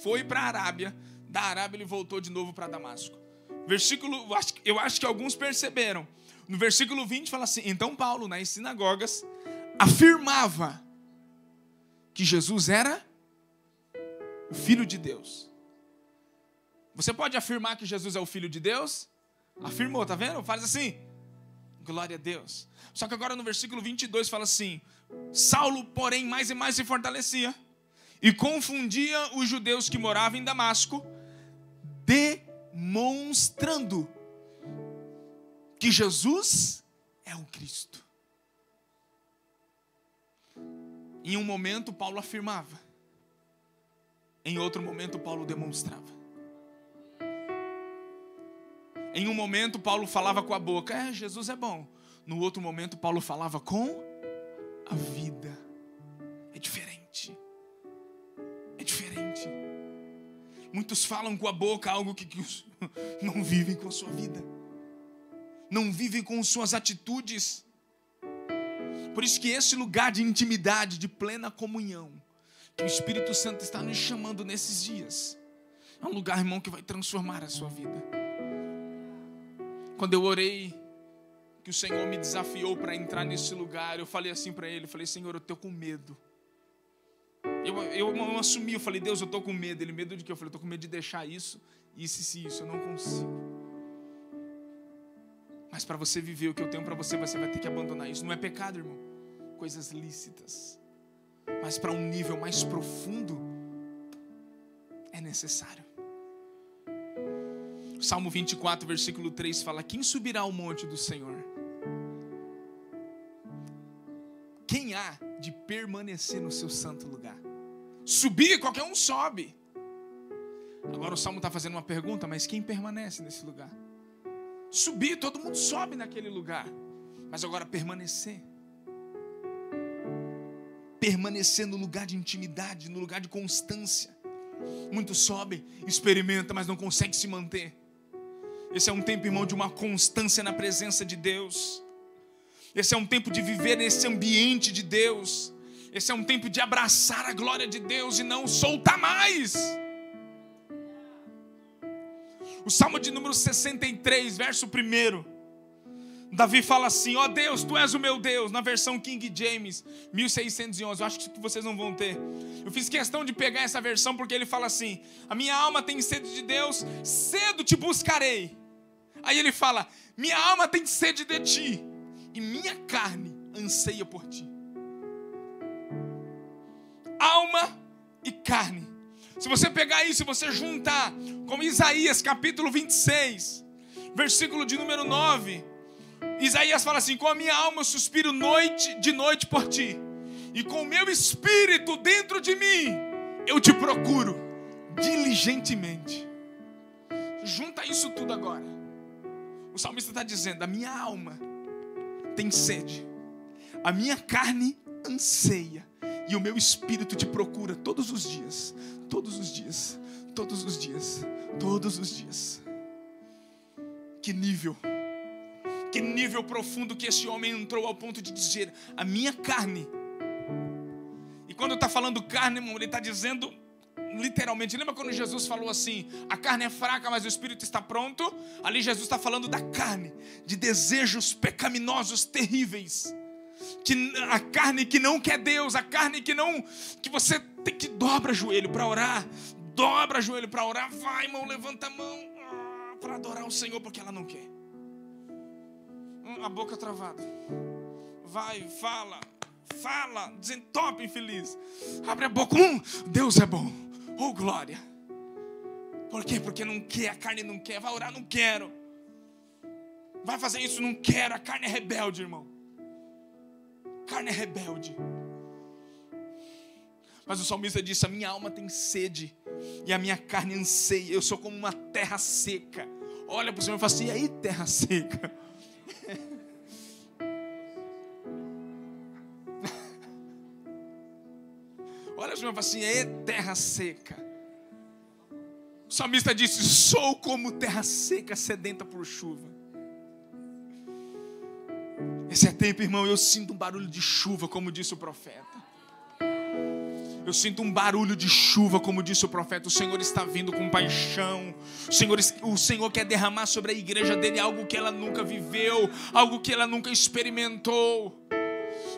foi para a Arábia, da Arábia ele voltou de novo para Damasco. Eu acho que alguns perceberam. No versículo 20 fala assim: então Paulo, nas sinagogas, afirmava que Jesus era o Filho de Deus. Você pode afirmar que Jesus é o Filho de Deus? Afirmou, tá vendo? Faz assim, glória a Deus. Só que agora no versículo 22 fala assim: Saulo, porém, mais e mais se fortalecia e confundia os judeus que moravam em Damasco, demonstrando que Jesus é o Cristo. Em um momento Paulo afirmava, em outro momento Paulo demonstrava. Em um momento Paulo falava com a boca, Jesus é bom. No outro momento Paulo falava com a vida. É diferente. É diferente. Muitos falam com a boca algo que não vivem com a sua vida. Não vivem com suas atitudes. Por isso que esse lugar de intimidade, de plena comunhão, que o Espírito Santo está nos chamando nesses dias, é um lugar, irmão, que vai transformar a sua vida. Quando eu orei, que o Senhor me desafiou para entrar nesse lugar, eu falei assim para Ele, Senhor, eu estou com medo. Eu assumi, eu falei, Deus, eu estou com medo. Ele, medo de quê? Eu falei, eu estou com medo de deixar isso, eu não consigo. Mas para você viver o que eu tenho para você, você vai ter que abandonar isso. Não é pecado, irmão, coisas lícitas, mas para um nível mais profundo é necessário. Salmo 24, versículo 3 fala: quem subirá ao monte do Senhor? Quem há de permanecer no seu santo lugar? Subir, qualquer um sobe. Agora o Salmo está fazendo uma pergunta, mas quem permanece nesse lugar? Subir, todo mundo sobe naquele lugar. Mas agora permanecer. Permanecer no lugar de intimidade, no lugar de constância. Muitos sobem, experimentam, mas não conseguem se manter. Esse é um tempo, irmão, de uma constância na presença de Deus. Esse é um tempo de viver nesse ambiente de Deus. Esse é um tempo de abraçar a glória de Deus e não soltar mais. O Salmo de número 63, verso 1. Davi fala assim: ó Deus, Tu és o meu Deus. Na versão King James, 1611. Eu acho que vocês não vão ter. Eu fiz questão de pegar essa versão porque ele fala assim: a minha alma tem sede de Deus, cedo te buscarei. Aí ele fala: minha alma tem sede de Ti e minha carne anseia por Ti. Alma e carne. Se você pegar isso e você juntar com Isaías capítulo 26, versículo de número 9, Isaías fala assim: com a minha alma eu suspiro de noite por Ti, e com o meu espírito dentro de mim eu Te procuro diligentemente. Junta isso tudo agora. O salmista está dizendo: a minha alma tem sede, a minha carne anseia, e o meu espírito Te procura todos os dias, todos os dias, todos os dias, todos os dias. Que nível profundo que esse homem entrou ao ponto de dizer: a minha carne. E quando está falando carne, irmão, ele está dizendo literalmente. Lembra quando Jesus falou assim: a carne é fraca, mas o espírito está pronto? Ali Jesus está falando da carne, de desejos pecaminosos terríveis. A carne que não quer Deus, a carne que você tem que dobra joelho para orar. Dobra joelho para orar. Vai, irmão, levanta a mão para adorar o Senhor, porque ela não quer. A boca travada. Vai, fala, desentope, infeliz. Abre a boca. Deus é bom. Oh, glória. Por quê? Porque não quer, a carne não quer. Vai orar, não quero. Vai fazer isso, não quero. A carne é rebelde, irmão. Carne é rebelde. Mas o salmista disse: a minha alma tem sede e a minha carne anseia. Eu sou como uma terra seca. Olha para o Senhor e fala assim: e aí, terra seca? Olha para o Senhor e fala assim: e aí, terra seca? O salmista disse: sou como terra seca, sedenta por chuva. Esse é tempo, irmão, eu sinto um barulho de chuva, como disse o profeta. Eu sinto um barulho de chuva, como disse o profeta. O Senhor está vindo com paixão. O Senhor quer derramar sobre a igreja dele algo que ela nunca viveu, algo que ela nunca experimentou.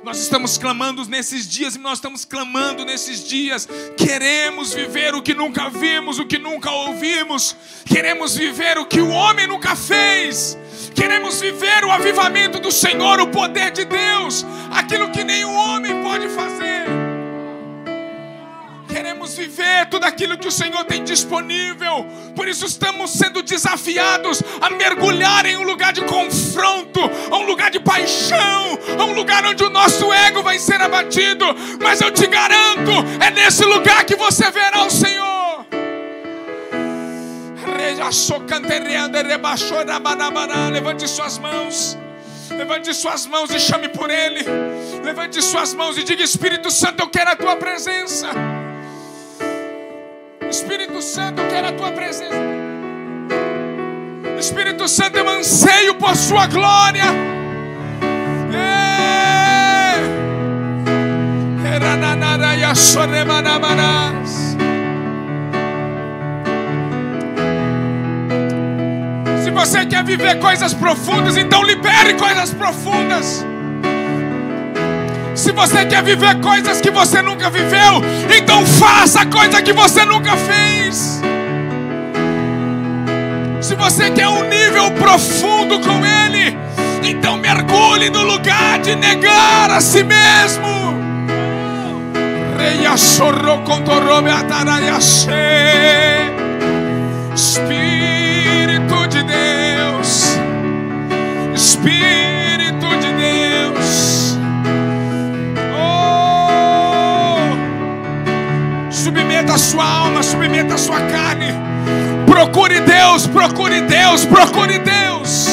Nós estamos clamando nesses dias, e nós estamos clamando nesses dias. Queremos viver o que nunca vimos, o que nunca ouvimos. Queremos viver o que o homem nunca fez. Queremos viver o avivamento do Senhor, o poder de Deus, aquilo que nenhum homem pode fazer. Queremos viver tudo aquilo que o Senhor tem disponível. Por isso estamos sendo desafiados a mergulhar em um lugar de confronto, a um lugar de paixão, a um lugar onde o nosso ego vai ser abatido. Mas eu te garanto, é nesse lugar que você verá o Senhor. Levante suas mãos. Levante suas mãos e chame por Ele. Levante suas mãos e diga: Espírito Santo, eu quero a Tua presença. Espírito Santo, eu quero a Tua presença. Espírito Santo, eu anseio por Sua glória. Se você quer viver coisas profundas, então libere coisas profundas. Se você quer viver coisas que você nunca viveu, então faça coisa que você nunca fez. Se você quer um nível profundo com Ele, então mergulhe no lugar de negar a si mesmo. Espírito de Deus, Espírito de Deus, submeta a sua alma, submeta a sua carne. Procure Deus, procure Deus, procure Deus.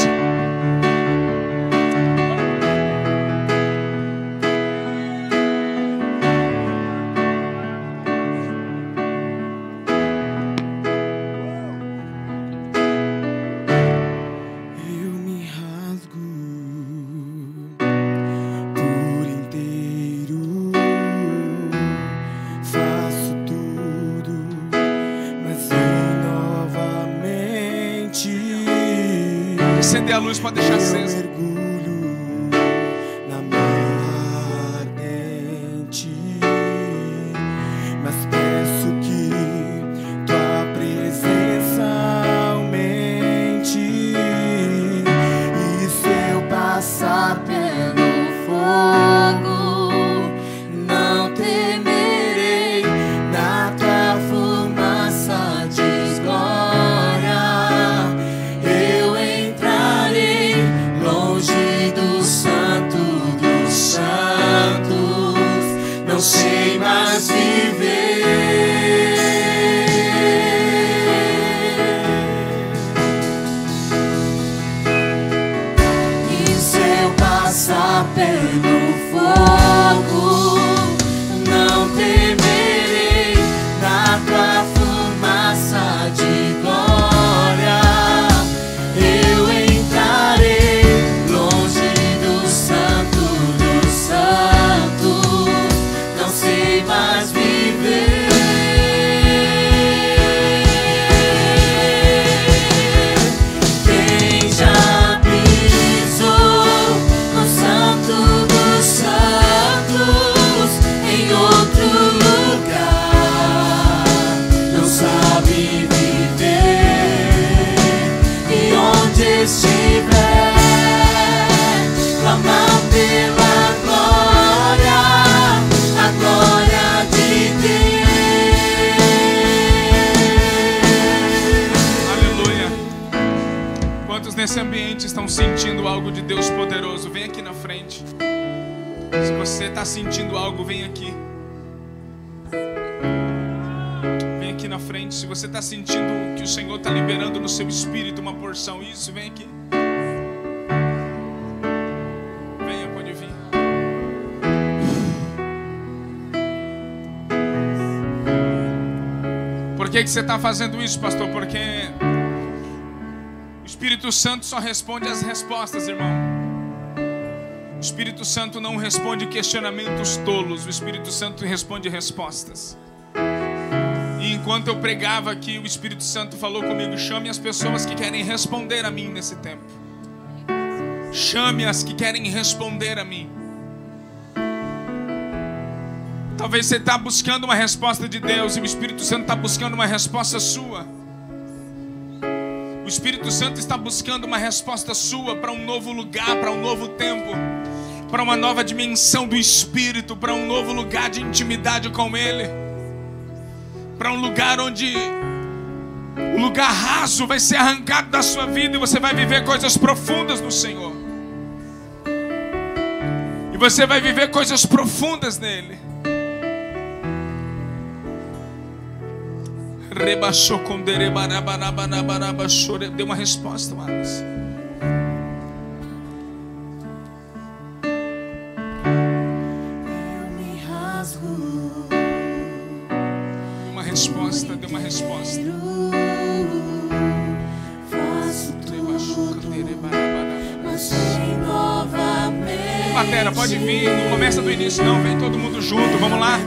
Acender a luz, pode deixar acesa. Mergulho na minha ardente, mas peço que Tua presença aumente. E se eu passar pelo fogo, não temerei. Na Tua fumaça de glória eu entrarei, longe do Santo dos Santos. Não sei mais viver. E se eu passar pelo fogo, não temerei. Na Tua fumaça de glória eu entrarei, longe do Santo dos Santos. Não sei mais viver. Quem já pisou no Santo dos Santos, em outro lugar, não sabe viver. E onde estiver, clamar pela glória, a glória de Deus. Aleluia. Quantos nesse ambiente estão sentindo algo de Deus poderoso? Vem aqui na frente. Se você está sentindo algo, vem aqui. na frente. Se você está sentindo que o Senhor está liberando no seu espírito uma porção, isso, vem aqui. Venha, pode vir. Por que você está fazendo isso, pastor? Porque o Espírito Santo só responde as respostas, irmão. O Espírito Santo não responde questionamentos tolos. O Espírito Santo responde respostas. E enquanto eu pregava aqui, o Espírito Santo falou comigo: chame as pessoas que querem responder a mim nesse tempo. Chame as que querem responder a mim. Talvez você está buscando uma resposta de Deus e o Espírito Santo está buscando uma resposta sua. O Espírito Santo está buscando uma resposta sua para um novo lugar, para um novo tempo, para uma nova dimensão do Espírito, para um novo lugar de intimidade com Ele, para um lugar onde o lugar raso vai ser arrancado da sua vida e você vai viver coisas profundas no Senhor. E você vai viver coisas profundas nele. Dê uma resposta, Wallace. Uma resposta, dê uma resposta. Batera, pode vir, não começa do início não, vem todo mundo junto, vamos lá.